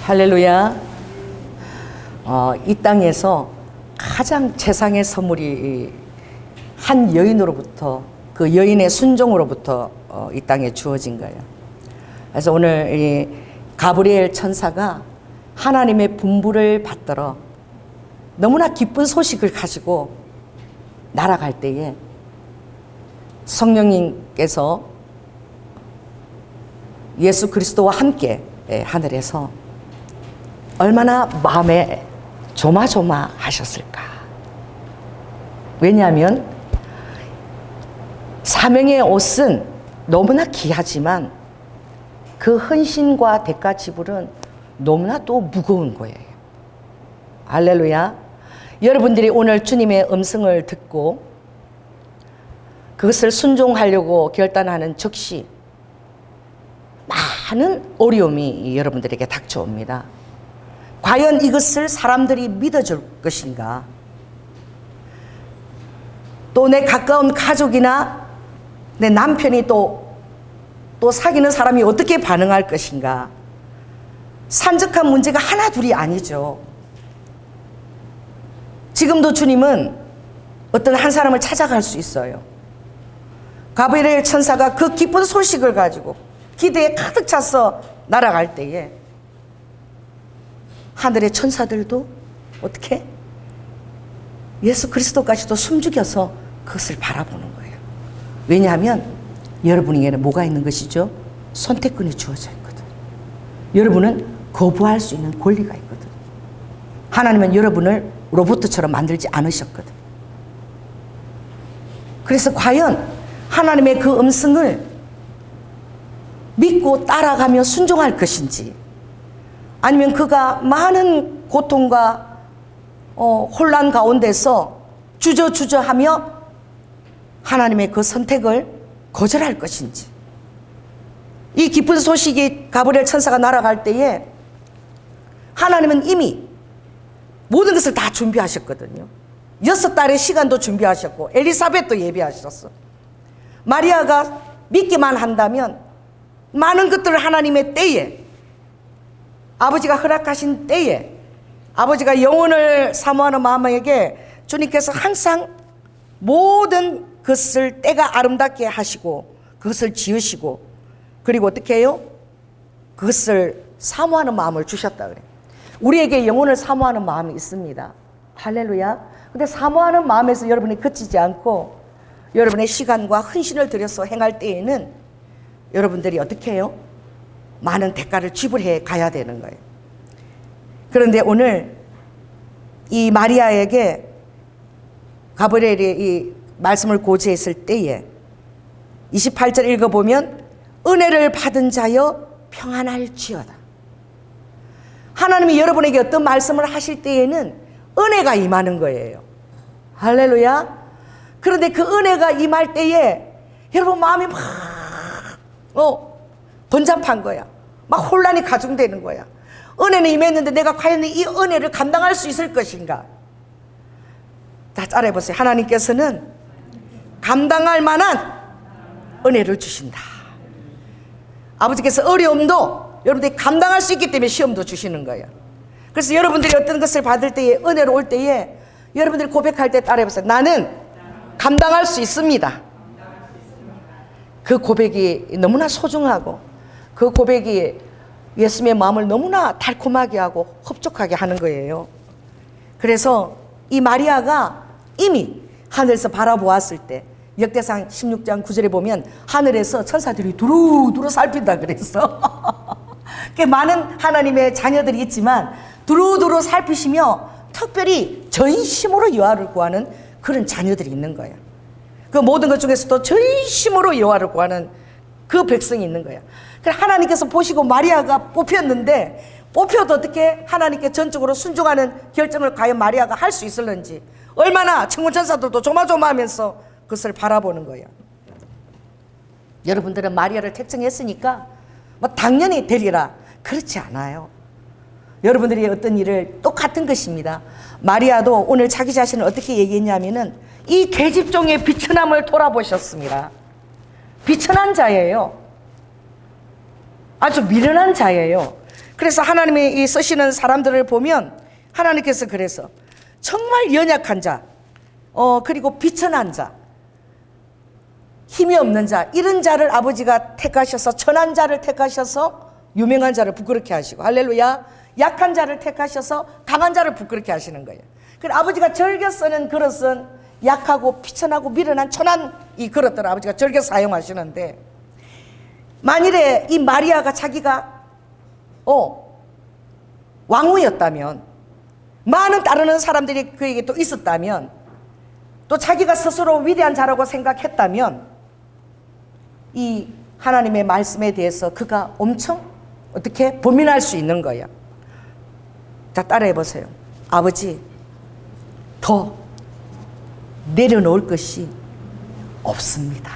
할렐루야. 이 땅에서 가장 최상의 선물이 한 여인으로부터, 그 여인의 순종으로부터 이 땅에 주어진 거예요. 그래서 오늘 이 가브리엘 천사가 하나님의 분부를 받들어 너무나 기쁜 소식을 가지고 날아갈 때에 성령님께서 예수 그리스도와 함께 하늘에서 얼마나 마음에 조마조마하셨을까. 왜냐하면 사명의 옷은 너무나 귀하지만 그 헌신과 대가 지불은 너무나 또 무거운 거예요. 할렐루야. 여러분들이 오늘 주님의 음성을 듣고 그것을 순종하려고 결단하는 즉시 많은 어려움이 여러분들에게 닥쳐옵니다. 과연 이것을 사람들이 믿어줄 것인가? 또 내 가까운 가족이나 내 남편이 또 사귀는 사람이 어떻게 반응할 것인가? 산적한 문제가 하나 둘이 아니죠. 지금도 주님은 어떤 한 사람을 찾아갈 수 있어요. 가브리엘 천사가 그 기쁜 소식을 가지고 기대에 가득 차서 날아갈 때에 하늘의 천사들도 어떻게? 예수 그리스도까지도 숨죽여서 그것을 바라보는 거예요. 왜냐하면 여러분에게는 뭐가 있는 것이죠? 선택권이 주어져 있거든. 여러분은 거부할 수 있는 권리가 있거든. 하나님은 여러분을 로봇처럼 만들지 않으셨거든. 그래서 과연 하나님의 그 음성을 믿고 따라가며 순종할 것인지, 아니면 그가 많은 고통과 혼란 가운데서 주저하며 하나님의 그 선택을 거절할 것인지. 이 기쁜 소식이 가브리엘 천사가 날아갈 때에 하나님은 이미 모든 것을 다 준비하셨거든요. 6달의 시간도 준비하셨고 엘리사벳도 예비하셨어. 마리아가 믿기만 한다면 많은 것들을 하나님의 때에, 아버지가 허락하신 때에, 아버지가 영혼을 사모하는 마음에게 주님께서 항상 모든 것을 때가 아름답게 하시고 그것을 지으시고, 그리고 어떻게 해요? 그것을 사모하는 마음을 주셨다 그래요. 우리에게 영혼을 사모하는 마음이 있습니다. 할렐루야. 근데 사모하는 마음에서 여러분이 그치지 않고 여러분의 시간과 헌신을 들여서 행할 때에는 여러분들이 어떻게 해요? 많은 대가를 지불해 가야 되는 거예요. 그런데 오늘 이 마리아에게 가브리엘이 이 말씀을 고지했을 때에 28절 읽어보면 은혜를 받은 자여 평안할지어다. 하나님이 여러분에게 어떤 말씀을 하실 때에는 은혜가 임하는 거예요. 할렐루야. 그런데 그 은혜가 임할 때에 여러분 마음이 막 번잡한 거야. 막 혼란이 가중되는 거야. 은혜는 임했는데 내가 과연 이 은혜를 감당할 수 있을 것인가? 다 따라해보세요. 하나님께서는 감당할 만한 은혜를 주신다. 아버지께서 어려움도 여러분들이 감당할 수 있기 때문에 시험도 주시는 거예요. 그래서 여러분들이 어떤 것을 받을 때에, 은혜로 올 때에 여러분들이 고백할 때 따라해보세요. 나는 감당할 수 있습니다. 그 고백이 너무나 소중하고 그 고백이 예수님의 마음을 너무나 달콤하게 하고 흡족하게 하는 거예요. 그래서 이 마리아가 이미 하늘에서 바라보았을 때, 역대상 16장 9절에 보면 하늘에서 천사들이 두루두루 살핀다 그랬어. 많은 하나님의 자녀들이 있지만 두루두루 살피시며 특별히 전심으로 여호와를 구하는 그런 자녀들이 있는 거야. 그 모든 것 중에서도 전심으로 여호와를 구하는 그 백성이 있는 거야. 그래서 하나님께서 보시고 마리아가 뽑혔는데, 뽑혀도 어떻게 하나님께 전적으로 순종하는 결정을 과연 마리아가 할 수 있을는지, 얼마나 천군천사들도 조마조마하면서 그것을 바라보는 거예요. 여러분들은 마리아를 택정했으니까 뭐 당연히 되리라, 그렇지 않아요. 여러분들이 어떤 일을 똑같은 것입니다. 마리아도 오늘 자기 자신을 어떻게 얘기했냐면은 이 계집종의 비천함을 돌아보셨습니다. 비천한 자예요. 아주 미련한 자예요. 그래서 하나님이 이 쓰시는 사람들을 보면 하나님께서 그래서 정말 연약한 자, 그리고 비천한 자, 힘이 없는 자, 이런 자를 아버지가 택하셔서 천한 자를 택하셔서 유명한 자를 부끄럽게 하시고, 할렐루야, 약한 자를 택하셔서 강한 자를 부끄럽게 하시는 거예요. 그래서 아버지가 즐겨 쓰는 그릇은 약하고 비천하고 미련한 천한 이 그릇들을 아버지가 즐겨 사용하시는데, 만일에 이 마리아가 자기가 왕후였다면, 많은 따르는 사람들이 그에게 또 있었다면, 또 자기가 스스로 위대한 자라고 생각했다면 이 하나님의 말씀에 대해서 그가 엄청 어떻게 범인할 수 있는 거야. 자, 따라해 보세요. 아버지, 더 내려놓을 것이 없습니다.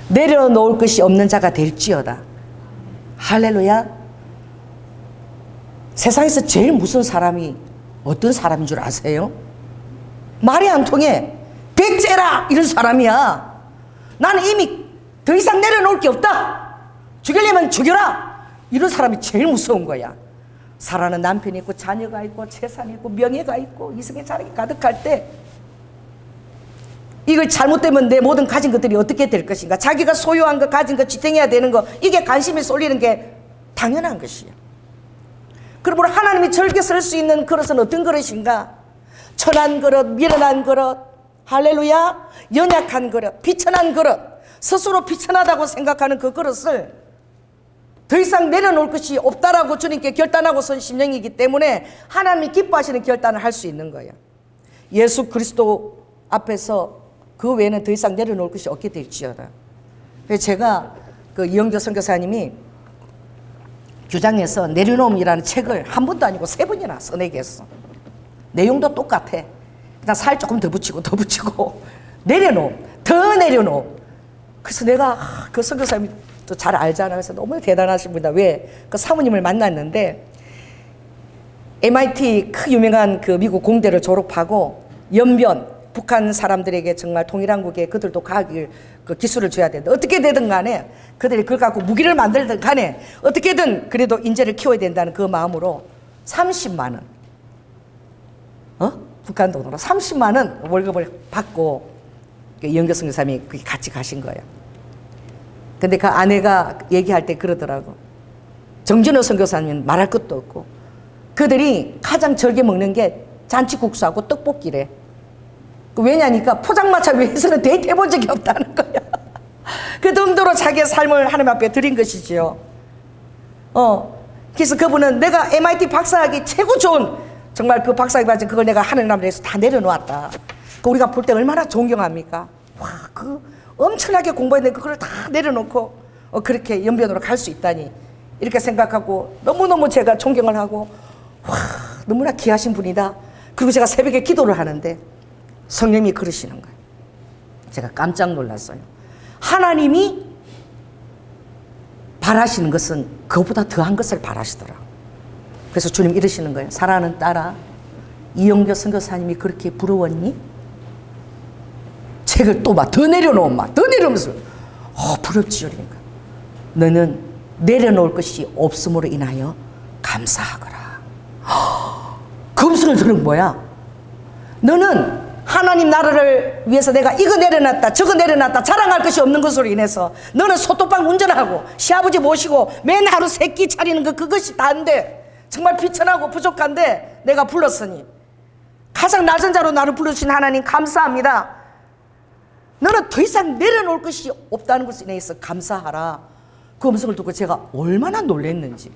내려놓을 것이 없는 자가 될지어다. 할렐루야. 세상에서 제일 무서운 사람이 어떤 사람인 줄 아세요? 말이 안 통해. 백제라 이런 사람이야. 나는 이미 더 이상 내려놓을 게 없다. 죽이려면 죽여라. 이런 사람이 제일 무서운 거야. 사랑하는 남편이 있고 자녀가 있고 재산이 있고 명예가 있고 이성의 자랑이 가득할 때, 이걸 잘못되면 내 모든 가진 것들이 어떻게 될 것인가, 자기가 소유한 거 가진 거 지탱해야 되는 거, 이게 관심이 쏠리는 게 당연한 것이야. 그러므로 하나님이 즐겨 쓸 수 있는 그릇은 어떤 그릇인가? 천한 그릇, 미련한 그릇, 할렐루야, 연약한 그릇, 비천한 그릇, 스스로 비천하다고 생각하는 그 그릇을 더 이상 내려놓을 것이 없다라고 주님께 결단하고 선 심령이기 때문에 하나님이 기뻐하시는 결단을 할 수 있는 거야. 예수 그리스도 앞에서 그 외에는 더 이상 내려놓을 것이 없게 될지어다. 그래서 제가 그 이영교 선교사님이 규장에서 내려놓음이라는 책을 한 번도 아니고 3번이나 써내게 했어. 내용도 똑같아. 그냥 살 조금 더 붙이고 더 붙이고 내려놓음, 더 내려놓음. 그래서 내가 그 선교사님이 또 잘 알잖아. 그래서 너무 대단하신 분이다. 왜? 그 사모님을 만났는데 MIT 그 유명한 그 미국 공대를 졸업하고 연변 북한 사람들에게 정말 통일한국에 그들도 과학을 그 기술을 줘야 된다. 어떻게 되든 간에 그들이 그걸 갖고 무기를 만들든 간에 어떻게든 그래도 인재를 키워야 된다는 그 마음으로 30만 원, 북한 돈으로 30만 원 월급을 받고 이영교 선교사님이 같이 가신 거예요. 근데 그 아내가 얘기할 때 그러더라고. 정진호 선교사님은 말할 것도 없고 그들이 가장 즐겨 먹는 게 잔치국수하고 떡볶이래. 왜냐니까 포장마차 위에서는 데이트 해본 적이 없다는 거야. 그 정도로 자기의 삶을 하나님 앞에 드린 것이지요. 그래서 그분은 내가 MIT 박사학위 최고 좋은 정말 그 박사학위 받은 그걸 내가 하는 나라에서 다 내려놓았다. 우리가 볼 때 얼마나 존경합니까? 와, 그 엄청나게 공부했는데 그걸 다 내려놓고 그렇게 연변으로 갈 수 있다니 이렇게 생각하고 너무너무 제가 존경을 하고 와, 너무나 귀하신 분이다. 그리고 제가 새벽에 기도를 하는데 성령님이 그러시는 거예요. 제가 깜짝 놀랐어요. 하나님이 바라시는 것은 그것보다 더한 것을 바라시더라. 그래서 주님 이러시는 거예요. 사랑하는 딸아, 이영교 선교사님이 그렇게 부러웠니? 책을 또 막 더 내려놓으면 막 더 내려오면서 부럽지. 그러니까 너는 내려놓을 것이 없음으로 인하여 감사하거라. 그 음성을 들은 뭐야? 너는 하나님 나라를 위해서 내가 이거 내려놨다 저거 내려놨다 자랑할 것이 없는 것으로 인해서 너는 소토빵 운전하고 시아버지 모시고 맨 하루 세끼 차리는 거 그것이 다인데 정말 비천하고 부족한데 내가 불렀으니 가장 낮은 자로 나를 부르신 하나님 감사합니다. 너는 더 이상 내려놓을 것이 없다는 것에 대해서 감사하라. 그 음성을 듣고 제가 얼마나 놀랐는지.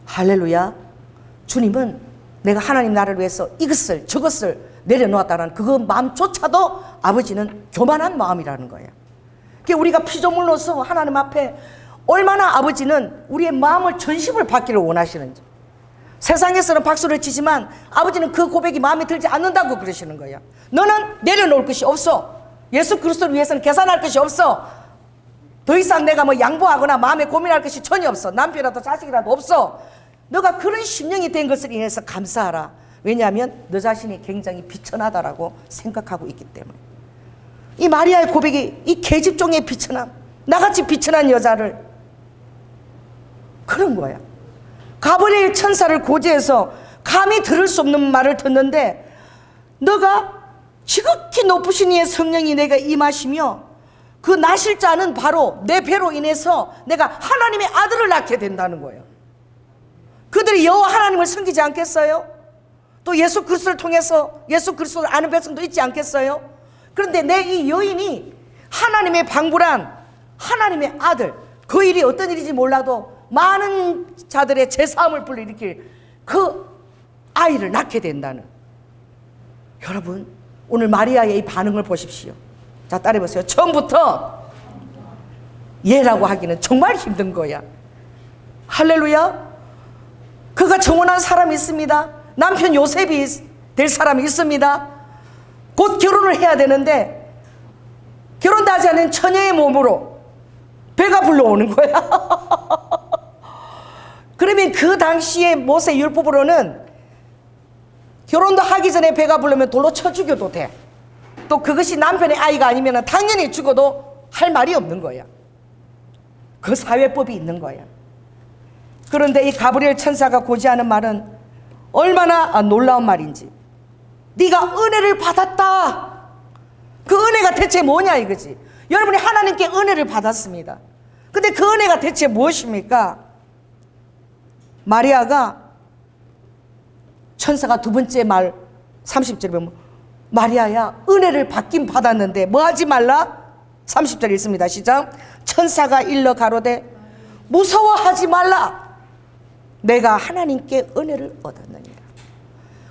할렐루야. 주님은 내가 하나님 나라를 위해서 이것을 저것을 내려놓았다는 그 마음조차도 아버지는 교만한 마음이라는 거예요. 그게 우리가 피조물로서 하나님 앞에 얼마나 아버지는 우리의 마음을 전심을 받기를 원하시는지. 세상에서는 박수를 치지만 아버지는 그 고백이 마음에 들지 않는다고 그러시는 거예요. 너는 내려놓을 것이 없어. 예수 그리스도를 위해서는 계산할 것이 없어. 더 이상 내가 뭐 양보하거나 마음에 고민할 것이 전혀 없어. 남편이라도 자식이라도 없어. 너가 그런 심령이 된 것을 인해서 감사하라. 왜냐하면 너 자신이 굉장히 비천하다라고 생각하고 있기 때문에. 이 마리아의 고백이 이 계집종의 비천함, 나같이 비천한 여자를 그런 거야. 가브리엘 천사를 고지해서 감히 들을 수 없는 말을 듣는데, 너가 지극히 높으신 이의 성령이 내가 임하시며 그 나실 자는 바로 내 배로 인해서 내가 하나님의 아들을 낳게 된다는 거예요. 그들이 여호와 하나님을 섬기지 않겠어요? 또 예수 그리스도를 통해서 예수 그리스도를 아는 백성도 있지 않겠어요? 그런데 내 이 여인이 하나님의 방불한 하나님의 아들, 그 일이 어떤 일인지 몰라도 많은 자들의 제사함을 불러일으킬 그 아이를 낳게 된다는. 여러분, 오늘 마리아의 이 반응을 보십시오. 자, 따라해보세요. 처음부터 얘라고 하기는 정말 힘든 거야. 할렐루야. 그가 정혼한 사람이 있습니다. 남편 요셉이 될 사람이 있습니다. 곧 결혼을 해야 되는데 결혼도 하지 않은 처녀의 몸으로 배가 불러오는 거야. 그러면 그 당시에 모세 율법으로는 결혼도 하기 전에 배가 부르면 돌로 쳐 죽여도 돼. 또 그것이 남편의 아이가 아니면 당연히 죽어도 할 말이 없는 거야. 그 사회법이 있는 거야. 그런데 이 가브리엘 천사가 고지하는 말은 얼마나 놀라운 말인지. 네가 은혜를 받았다. 그 은혜가 대체 뭐냐 이거지. 여러분이 하나님께 은혜를 받았습니다. 근데 그 은혜가 대체 무엇입니까? 마리아가 천사가 두 번째 말 30절에 보면 마리아야 은혜를 받긴 받았는데 뭐 하지 말라? 30절에 있습니다. 시작. 천사가 일러 가로되 무서워하지 말라. 내가 하나님께 은혜를 얻었느니라.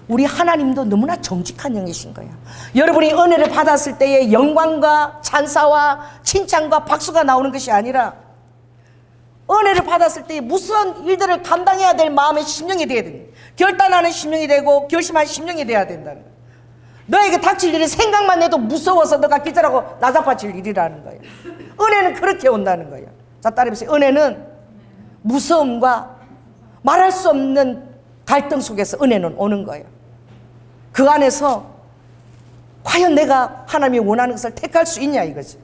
우리 하나님도 너무나 정직한 영이신 거야. 여러분이 은혜를 받았을 때의 영광과 찬사와 칭찬과 박수가 나오는 것이 아니라 은혜를 받았을 때 무슨 일들을 감당해야 될 마음의 심령이 되어야 됩니다. 결단하는 심령이 되고 결심한 심령이 되어야 된다는 거예요. 너에게 닥칠 일이 생각만 해도 무서워서 너가 기절하고 나자빠질 일이라는 거예요. 은혜는 그렇게 온다는 거예요. 자, 따라해보세요. 은혜는 무서움과 말할 수 없는 갈등 속에서 은혜는 오는 거예요. 그 안에서 과연 내가 하나님이 원하는 것을 택할 수 있냐 이거지.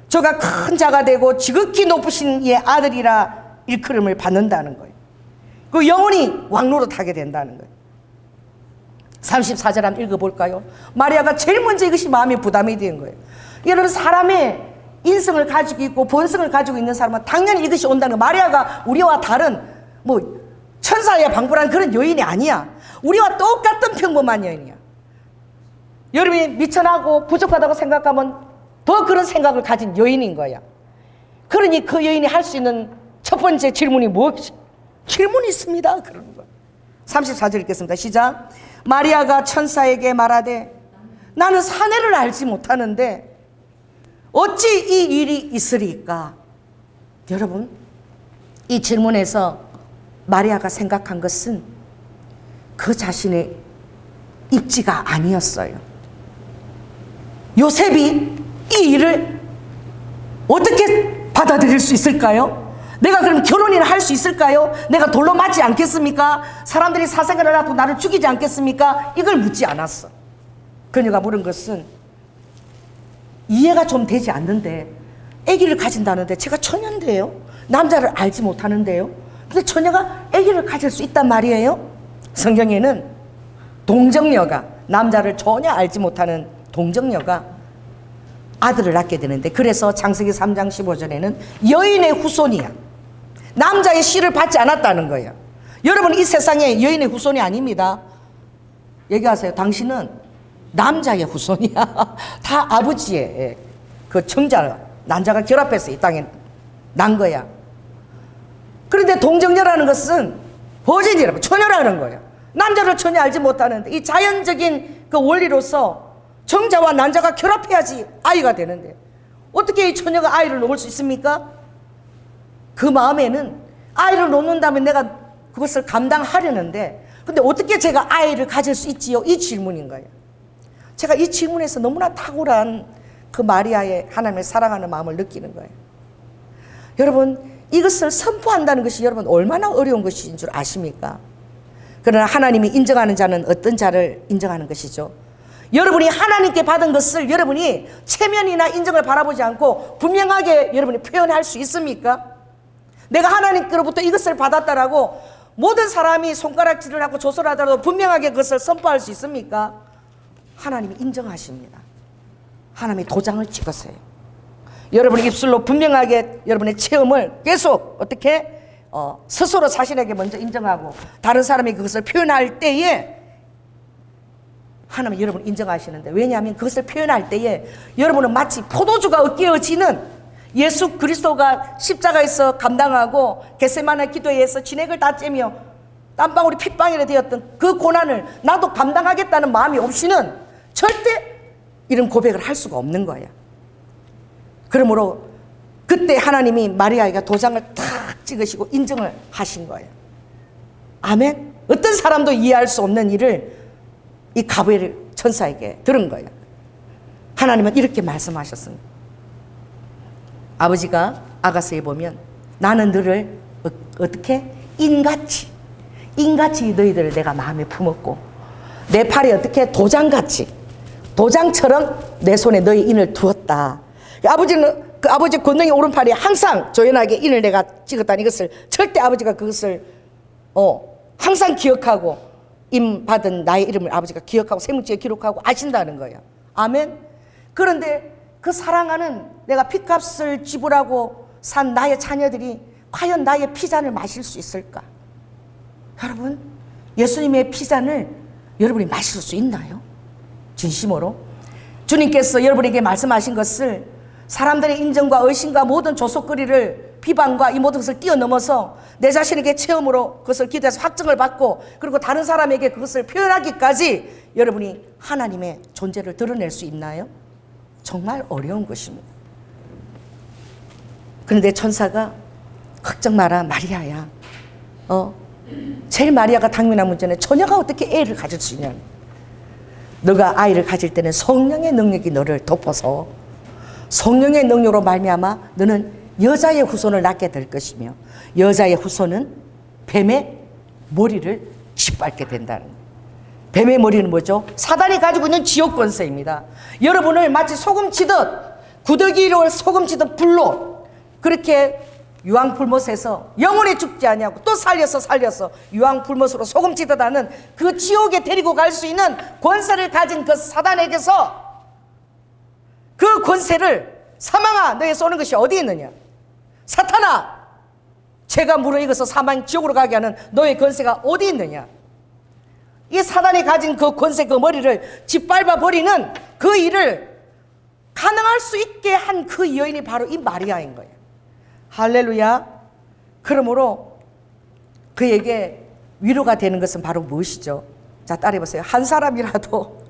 저가 큰 자가 되고 지극히 높으신 이의 아들이라 일컬음을 받는다는 거예요. 그 영원히 왕노릇하게 된다는 거예요. 34절 한번 읽어볼까요? 마리아가 제일 먼저 이것이 마음의 부담이 된 거예요. 여러분, 사람의 인성을 가지고 있고 본성을 가지고 있는 사람은 당연히 이것이 온다는 거예요. 마리아가 우리와 다른 천사의 방불한 그런 여인이 아니야. 우리와 똑같은 평범한 여인이야. 여러분이 미천하고 부족하다고 생각하면 더 그런 생각을 가진 여인인 거야. 그러니 그 여인이 할 수 있는 첫 번째 질문이 무엇이? 질문이 있습니다. 그러는 거야. 34절 읽겠습니다. 시작. 마리아가 천사에게 말하되 나는 사내를 알지 못하는데 어찌 이 일이 있으리까? 여러분, 이 질문에서 마리아가 생각한 것은 그 자신의 입지가 아니었어요. 요셉이 이 일을 어떻게 받아들일 수 있을까요? 내가 그럼 결혼이나 할 수 있을까요? 내가 돌로 맞지 않겠습니까? 사람들이 사생활을 하고 나를 죽이지 않겠습니까? 이걸 묻지 않았어. 그녀가 물은 것은 이해가 좀 되지 않는데, 아기를 가진다는데 제가 처녀인데요? 남자를 알지 못하는데요? 근데 처녀가 아기를 가질 수 있단 말이에요? 성경에는 동정녀가, 남자를 전혀 알지 못하는 동정녀가 아들을 낳게 되는데, 그래서 창세기 3장 15절에는 여인의 후손이야. 남자의 씨를 받지 않았다는 거예요. 여러분, 이 세상에 여인의 후손이 아닙니다. 얘기하세요. 당신은 남자의 후손이야. 다 아버지의 그 청자, 난자가 결합해서 이 땅에 난 거야. 그런데 동정녀라는 것은 버진이라고, 처녀라는 거예요. 남자를 전혀 알지 못하는데 이 자연적인 그 원리로서 정자와 난자가 결합해야지 아이가 되는데 어떻게 이 처녀가 아이를 놓을 수 있습니까? 그 마음에는 아이를 놓는다면 내가 그것을 감당하려는데, 근데 어떻게 제가 아이를 가질 수 있지요? 이 질문인 거예요. 제가 이 질문에서 너무나 탁월한 그 마리아의 하나님을 사랑하는 마음을 느끼는 거예요. 여러분, 이것을 선포한다는 것이 여러분 얼마나 어려운 것인 줄 아십니까? 그러나 하나님이 인정하는 자는 어떤 자를 인정하는 것이죠? 여러분이 하나님께 받은 것을 여러분이 체면이나 인정을 바라보지 않고 분명하게 여러분이 표현할 수 있습니까? 내가 하나님께로부터 이것을 받았다라고 모든 사람이 손가락질을 하고 조소를 하더라도 분명하게 그것을 선포할 수 있습니까? 하나님이 인정하십니다. 하나님이 도장을 찍으세요. 여러분의 입술로 분명하게 여러분의 체험을 계속 어떻게 스스로 자신에게 먼저 인정하고 다른 사람이 그것을 표현할 때에 하나님은 여러분을 인정하시는데, 왜냐하면 그것을 표현할 때에 여러분은 마치 포도주가 으깨어지는 예수 그리스도가 십자가에서 감당하고 겟세마네 기도회에서 진액을 다 째며 땀방울이 핏방울이 되었던 그 고난을 나도 감당하겠다는 마음이 없이는 절대 이런 고백을 할 수가 없는 거야. 그러므로 그때 하나님이 마리아에게 도장을 탁 찍으시고 인정을 하신 거예요. 아멘. 어떤 사람도 이해할 수 없는 일을 이 가브리엘 천사에게 들은 거예요. 하나님은 이렇게 말씀하셨습니다. 아버지가 아가서에 보면 나는 너를 어떻게 인같이 너희들을 내가 마음에 품었고 내 팔에 어떻게 도장처럼 내 손에 너희 인을 두었다. 아버지는 그 아버지 권능의 오른팔에 항상 조연하게 인을 내가 찍었다는 이것을 절대 아버지가 그것을 항상 기억하고 임 받은 나의 이름을 아버지가 기억하고 세문지에 기록하고 아신다는 거예요. 아멘. 그런데 그 사랑하는 내가 핏값을 지불하고 산 나의 자녀들이 과연 나의 피잔을 마실 수 있을까? 여러분, 예수님의 피잔을 여러분이 마실 수 있나요? 진심으로 주님께서 여러분에게 말씀하신 것을 사람들의 인정과 의심과 모든 조속거리를 비방과 이 모든 것을 뛰어넘어서 내 자신에게 체험으로 그것을 기도해서 확증을 받고 그리고 다른 사람에게 그것을 표현하기까지 여러분이 하나님의 존재를 드러낼 수 있나요? 정말 어려운 것입니다. 그런데 천사가 걱정 마라 마리아야. 제일 마리아가 당면한 문제는 처녀가 어떻게 애를 가질 수 있냐. 너가 아이를 가질 때는 성령의 능력이 너를 덮어서 성령의 능력으로 말미암아 너는 여자의 후손을 낳게 될 것이며 여자의 후손은 뱀의 머리를 짓밟게 된다는 거예요. 뱀의 머리는 뭐죠? 사단이 가지고 있는 지옥 권세입니다. 여러분을 마치 소금치듯 구더기로 소금치듯 불로 그렇게 유황불못에서 영원히 죽지 아니하고 또 살려서 유황불못으로 소금치듯 하는 그 지옥에 데리고 갈 수 있는 권세를 가진 그 사단에게서 그 권세를 사망아 너에 쏘는 것이 어디 있느냐? 사탄아 죄가 무르익어서 사망 지옥으로 가게 하는 너의 권세가 어디 있느냐? 이 사단이 가진 그 권세 그 머리를 짓밟아 버리는 그 일을 가능할 수 있게 한 그 여인이 바로 이 마리아인 거예요. 할렐루야. 그러므로 그에게 위로가 되는 것은 바로 무엇이죠? 자, 따라해보세요. 한 사람이라도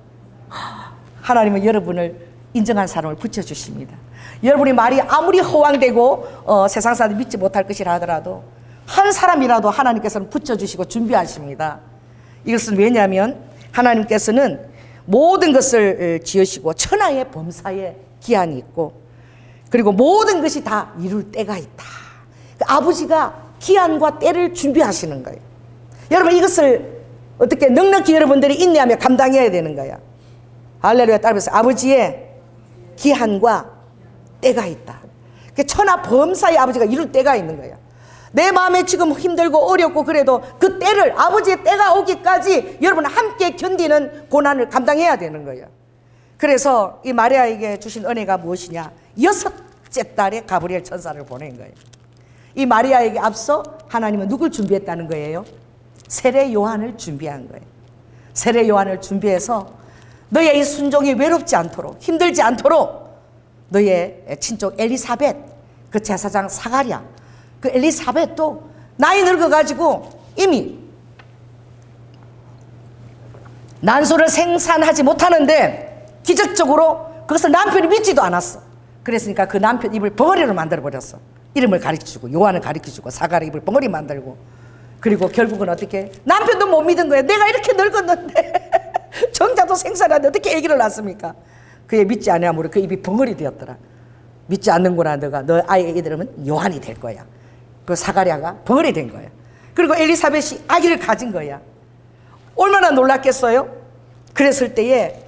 하나님은 여러분을 인정한 사람을 붙여주십니다. 여러분이 말이 아무리 허황되고 세상 사람들이 믿지 못할 것이라 하더라도 한 사람이라도 하나님께서는 붙여주시고 준비하십니다. 이것은 왜냐하면 하나님께서는 모든 것을 지으시고 천하의 범사에 기한이 있고 그리고 모든 것이 다 이룰 때가 있다. 아버지가 기한과 때를 준비하시는 거예요. 여러분 이것을 어떻게 넉넉히 여러분들이 인내하며 감당해야 되는 거야. 할렐루야. 따라서 아버지의 기한과 때가 있다. 천하 범사에 아버지가 이룰 때가 있는 거야. 내 마음에 지금 힘들고 어렵고 그래도 그 때를 아버지의 때가 오기까지 여러분 함께 견디는 고난을 감당해야 되는 거예요. 그래서 이 마리아에게 주신 은혜가 무엇이냐? 6째 달에 가브리엘 천사를 보낸 거예요. 이 마리아에게 앞서 하나님은 누굴 준비했다는 거예요? 세례 요한을 준비한 거예요. 세례 요한을 준비해서 너의 이 순종이 외롭지 않도록 힘들지 않도록 너의 친족 엘리사벳 그 제사장 사가랴 그 엘리사벳도 나이 늙어가지고 이미 난소를 생산하지 못하는데 기적적으로 그것을 남편이 믿지도 않았어. 그랬으니까 그 남편 입을 벙어리로 만들어버렸어. 이름을 가르쳐주고 요한을 가르쳐주고 사가랴 입을 벙어리 만들고 그리고 결국은 어떻게 남편도 못 믿은 거예요. 내가 이렇게 늙었는데 정자도 생산하는데 어떻게 아기를 낳습니까? 그의 믿지 않으므로 그 입이 벙어리 되었더라. 믿지 않는구나. 너가 너 아이 이름은 요한이 될 거야. 그 사가랴가 벙어리 된 거야. 그리고 엘리사벳이 아기를 가진 거야. 얼마나 놀랐겠어요? 그랬을 때에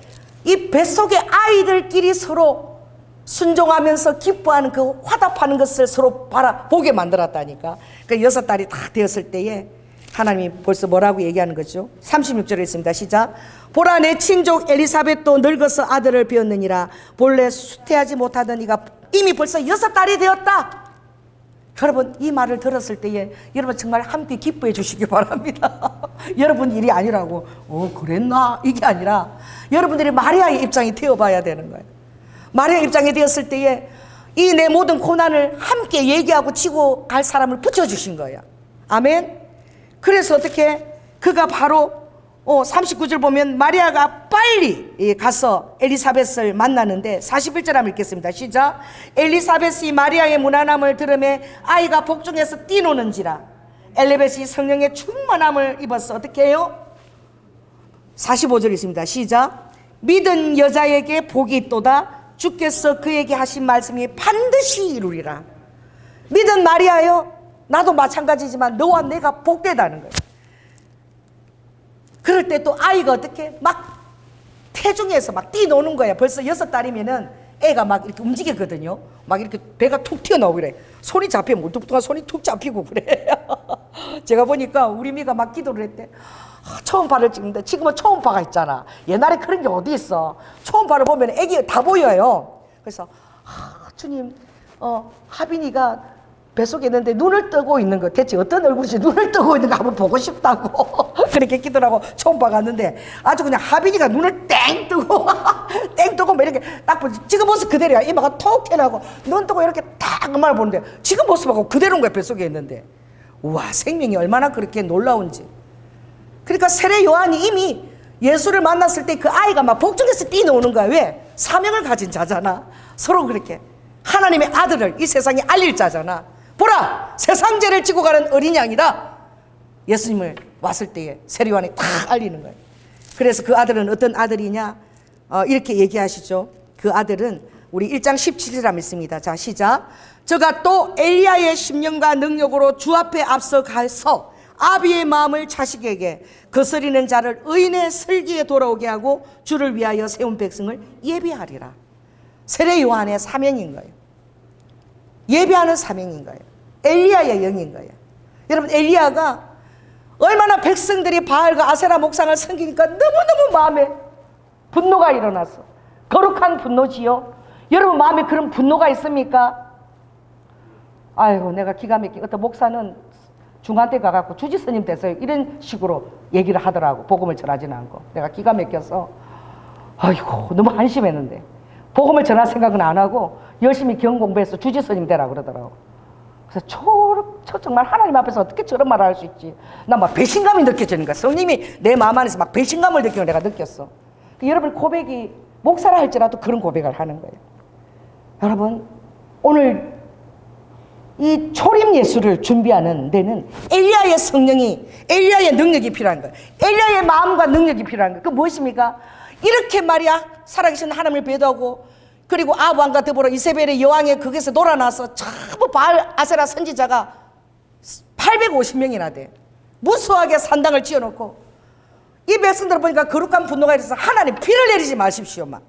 이 뱃속의 아이들끼리 서로 순종하면서 기뻐하는 그 화답하는 것을 서로 보게 만들었다니까. 그 6달이 다 되었을 때에 하나님이 벌써 뭐라고 얘기하는 거죠? 36절에 있습니다. 시작. 보라, 내 친족 엘리사벳도 늙어서 아들을 배었느니라. 본래 수태하지 못하던 이가 이미 벌써 6달이 되었다. 여러분, 이 말을 들었을 때에 여러분 정말 함께 기뻐해 주시기 바랍니다. 여러분 일이 아니라고 그랬나? 이게 아니라 여러분들이 마리아의 입장이 되어봐야 되는 거예요. 마리아 입장이 되었을 때에 이 내 모든 고난을 함께 얘기하고 치고 갈 사람을 붙여주신 거야. 아멘. 그래서 어떻게 그가 바로 39절 보면 마리아가 빨리 가서 엘리사벳을 만나는데 41절 한번 읽겠습니다. 시작. 엘리사벳이 마리아의 무난함을 들으며 아이가 복중에서 뛰노는지라. 엘리사벳이 성령의 충만함을 입어서 어떻게 해요? 45절 있습니다. 시작. 믿은 여자에게 복이 있도다. 주께서 그에게 하신 말씀이 반드시 이루리라. 믿은 마리아요, 나도 마찬가지지만 너와 내가 복되다는 거예요. 그럴 때 또 아이가 어떻게 막 태중에서 막 뛰노는 거야. 벌써 6달이면은 애가 막 이렇게 움직이거든요. 막 이렇게 배가 툭 튀어나오고 그래. 손이 잡히면 물뚝뚝한 손이 툭 잡히고 그래. 제가 보니까 우리 미가 막 기도를 했대. 초음파를 찍는데 지금은 초음파가 있잖아. 옛날에 그런 게 어디 있어. 초음파를 보면 애기 다 보여요. 그래서 주님, 하빈이가 뱃속에 있는데 눈을 뜨고 있는 거, 대체 어떤 얼굴인지 눈을 뜨고 있는 거 한번 보고 싶다고 그렇게 기도하고 초음파 갔는데 아주 그냥 하빈이가 눈을 땡 뜨고 땡 뜨고 뭐 이렇게 딱 보지. 지금 모습 그대로야. 이마가 톡 튀어나오고 눈 뜨고 이렇게 딱 음악을 보는데 지금 모습하고 그대로인 거야. 뱃속에 있는데. 우와, 생명이 얼마나 그렇게 놀라운지. 그러니까 세례 요한이 이미 예수를 만났을 때 그 아이가 막 복중에서 뛰노는 거야. 왜? 사명을 가진 자잖아. 서로 그렇게 하나님의 아들을 이 세상에 알릴 자잖아. 보라, 세상 죄를 지고 가는 어린 양이다. 예수님을 왔을 때에 세례 요한이 다 알리는 거예요. 그래서 그 아들은 어떤 아들이냐? 이렇게 얘기하시죠. 그 아들은 우리 1장 17절 한번 있습니다. 자, 시작. 저가 또 엘리야의 심령과 능력으로 주 앞에 앞서 가서 아비의 마음을 자식에게 거스리는 자를 의인의 슬기에 돌아오게 하고 주를 위하여 세운 백성을 예비하리라. 세례 요한의 사명인 거예요. 예배하는 사명인 거예요. 엘리야의 영인 거예요. 여러분, 엘리야가 얼마나 백성들이 바알과 아세라 목상을 섬기니까 너무너무 마음에 분노가 일어났어. 거룩한 분노지요. 여러분 마음에 그런 분노가 있습니까? 아이고, 내가 기가 막히게 어떤 목사는 중간때 가갖고 주지스님 됐어요. 이런 식으로 얘기를 하더라고. 복음을 전하지는 않고. 내가 기가 막혀서 아이고, 너무 한심했는데 복음을 전할 생각은 안 하고 열심히 경공부해서 주지스님 되라고 그러더라고. 그래서 정말 하나님 앞에서 어떻게 저런 말을 할 수 있지? 나 막 배신감이 느껴지는 거야. 성님이 내 마음 안에서 막 배신감을 느끼는 내가 느꼈어. 여러분, 고백이 목사라 할지라도 그런 고백을 하는 거예요. 여러분, 오늘 이 초림 예수를 준비하는 데는 엘리야의 성령이, 엘리야의 능력이 필요한 거예요. 엘리야의 마음과 능력이 필요한 거예요. 그 무엇입니까? 이렇게 말이야, 살아계신 하나님을 배도하고, 그리고 아합왕과 더불어 이세벨의 여왕의 거기서 놀아나서 전부 바알 아세라 선지자가 850명이나 돼. 무수하게 산당을 지어놓고 이 백성들 보니까 거룩한 분노가 일어나서 하나님 비를 내리지 마십시오. 막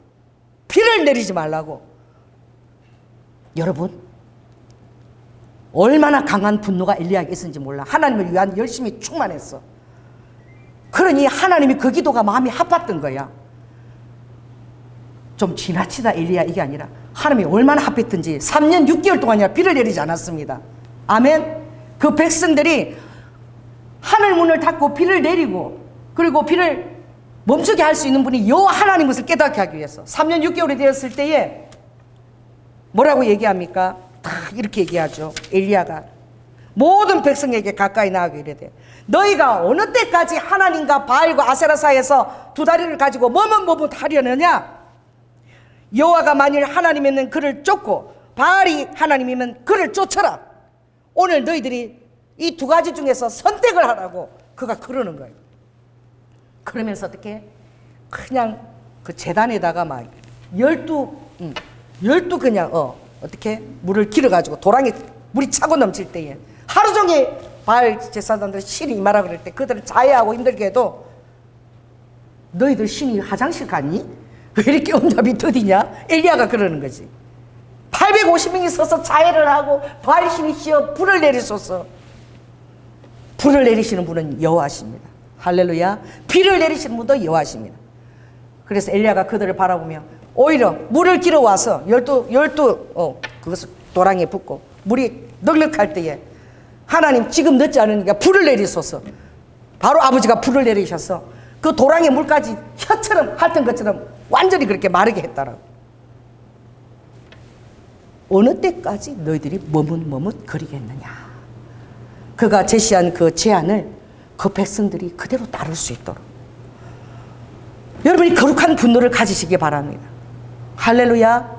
비를 내리지 말라고. 여러분, 얼마나 강한 분노가 엘리야에게 있었는지 몰라. 하나님을 위한 열심히 충만했어. 그러니 하나님이 그 기도가 마음이 아팠던 거야. 좀 지나치다 엘리야 이게 아니라 하나님이 얼마나 합했든지 3년 6개월 동안이나 비를 내리지 않았습니다. 아멘. 그 백성들이 하늘 문을 닫고 비를 내리고, 그리고 비를 멈추게 할 수 있는 분이 여호와 하나님 것을 깨닫게 하기 위해서 3년 6개월이 되었을 때에 뭐라고 얘기합니까? 다 이렇게 얘기하죠. 엘리야가 모든 백성에게 가까이 나아가게 이르되, 너희가 어느 때까지 하나님과 바알과 아세라 사이에서 두 다리를 가지고 머뭇머뭇하려느냐? 여호와가 만일 하나님이면 그를 쫓고 바알이 하나님이면 그를 쫓아라. 오늘 너희들이 이 두 가지 중에서 선택을 하라고 그가 그러는 거예요. 그러면서 어떻게 그냥 그 제단에다가 막 12 그냥 어떻게 물을 길어가지고 도랑에 물이 차고 넘칠 때에 하루 종일 바알 제사장들 신이 임하라 그럴 때 그들을 자해하고 힘들게 해도, 너희들 신이 화장실 갔니? 왜 이렇게 온잡이 더디냐? 엘리야가 그러는 거지. 850명이 서서 자해를 하고 바알신이시여 불을 내리소서. 불을 내리시는 분은 여호와십니다. 할렐루야. 비를 내리시는 분도 여호와십니다. 그래서 엘리야가 그들을 바라보며 오히려 물을 길어 와서 그것을 도랑에 붓고 물이 넉넉할 때에 하나님 지금 늦지 않으니까 불을 내리소서. 바로 아버지가 불을 내리셔서 그 도랑의 물까지 혀처럼 핥은 것처럼 완전히 그렇게 마르게 했다라고. 어느 때까지 너희들이 머뭇머뭇거리겠느냐. 그가 제시한 그 제안을 그 백성들이 그대로 따를 수 있도록 여러분이 거룩한 분노를 가지시기 바랍니다. 할렐루야.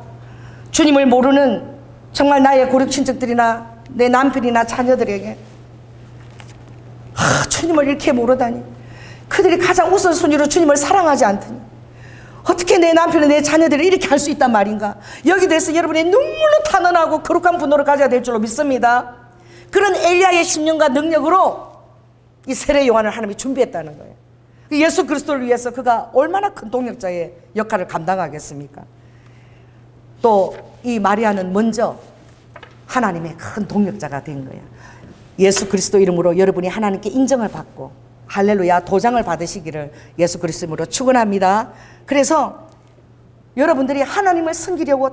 주님을 모르는 정말 나의 고륙 친척들이나 내 남편이나 자녀들에게 주님을 이렇게 모르다니, 그들이 가장 우선순위로 주님을 사랑하지 않더니 어떻게 내 남편이 내 자녀들을 이렇게 할 수 있단 말인가. 여기 대해서 여러분의 눈물로 탄원하고 거룩한 분노를 가져야 될 줄로 믿습니다. 그런 엘리야의 심령과 능력으로 이 세례 요한을 하나님이 준비했다는 거예요. 예수 그리스도를 위해서 그가 얼마나 큰 동력자의 역할을 감당하겠습니까? 또 이 마리아는 먼저 하나님의 큰 동력자가 된 거예요. 예수 그리스도 이름으로 여러분이 하나님께 인정을 받고 할렐루야 도장을 받으시기를 예수 그리스도 이름으로 축원합니다. 그래서 여러분들이 하나님을 섬기려고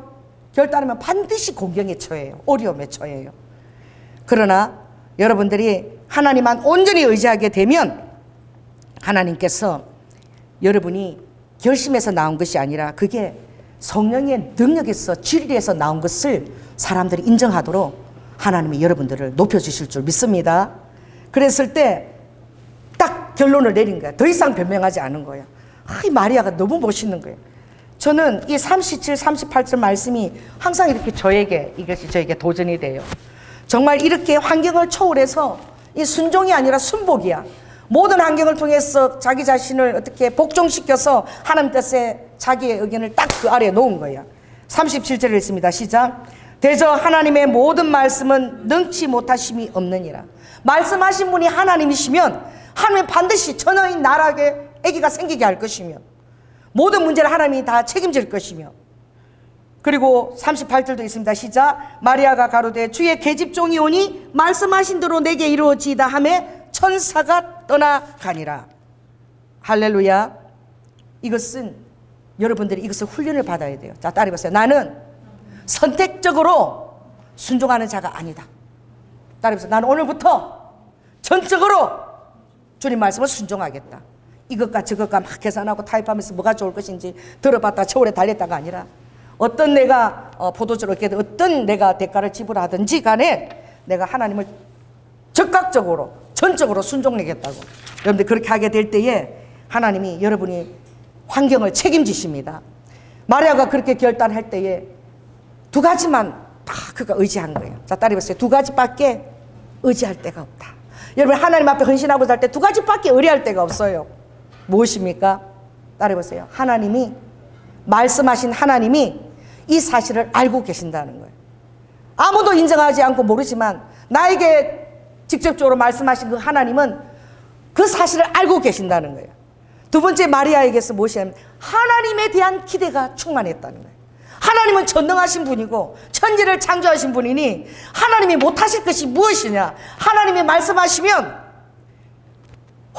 결단하면 반드시 공경에 처해요. 어려움에 처해요. 그러나 여러분들이 하나님만 온전히 의지하게 되면 하나님께서 여러분이 결심해서 나온 것이 아니라 그게 성령의 능력에서 진리에서 나온 것을 사람들이 인정하도록 하나님이 여러분들을 높여주실 줄 믿습니다. 그랬을 때 딱 결론을 내린 거야. 더 이상 변명하지 않은 거야. 이 마리아가 너무 멋있는 거예요. 저는 이 37, 38절 말씀이 항상 이렇게 이것이 저에게 도전이 돼요. 정말 이렇게 환경을 초월해서 이 순종이 아니라 순복이야. 모든 환경을 통해서 자기 자신을 어떻게 복종시켜서 하나님 뜻에 자기의 의견을 딱 그 아래에 놓은 거야. 37절을 읽습니다. 시작. 대저 하나님의 모든 말씀은 능치 못하심이 없느니라. 말씀하신 분이 하나님이시면 하나님은 반드시 전어인 나라에 아기가 생기게 할 것이며 모든 문제를 하나님이 다 책임질 것이며, 그리고 38절도 있습니다. 시작. 마리아가 가로되 주의 계집종이 오니 말씀하신 대로 내게 이루어지이다 하매 천사가 떠나가니라. 할렐루야. 이것은 여러분들이 이것을 훈련을 받아야 돼요. 자, 따라해보세요. 나는 선택적으로 순종하는 자가 아니다. 따라해보세요. 나는 오늘부터 전적으로 주님 말씀을 순종하겠다. 이것과 저것과 막 계산하고 타입하면서 뭐가 좋을 것인지 들어봤다 저울에 달렸다가 아니라 어떤 내가 포도주를 얻게 어떤 내가 대가를 지불하든지 간에 내가 하나님을 적극적으로 전적으로 순종하겠다고. 여러분들 그렇게 하게 될 때에 하나님이 여러분이 환경을 책임지십니다. 마리아가 그렇게 결단할 때에 두 가지만 다 그가 의지한 거예요. 자, 따라해보세요. 두 가지밖에 의지할 데가 없다. 여러분 하나님 앞에 헌신하고 살 때 두 가지밖에 의뢰할 데가 없어요. 무엇입니까? 따라해보세요. 하나님이 말씀하신 하나님이 이 사실을 알고 계신다는 거예요. 아무도 인정하지 않고 모르지만 나에게 직접적으로 말씀하신 그 하나님은 그 사실을 알고 계신다는 거예요. 두 번째 마리아에게서 무엇이냐면 하나님에 대한 기대가 충만했다는 거예요. 하나님은 전능하신 분이고 천지를 창조하신 분이니 하나님이 못하실 것이 무엇이냐. 하나님이 말씀하시면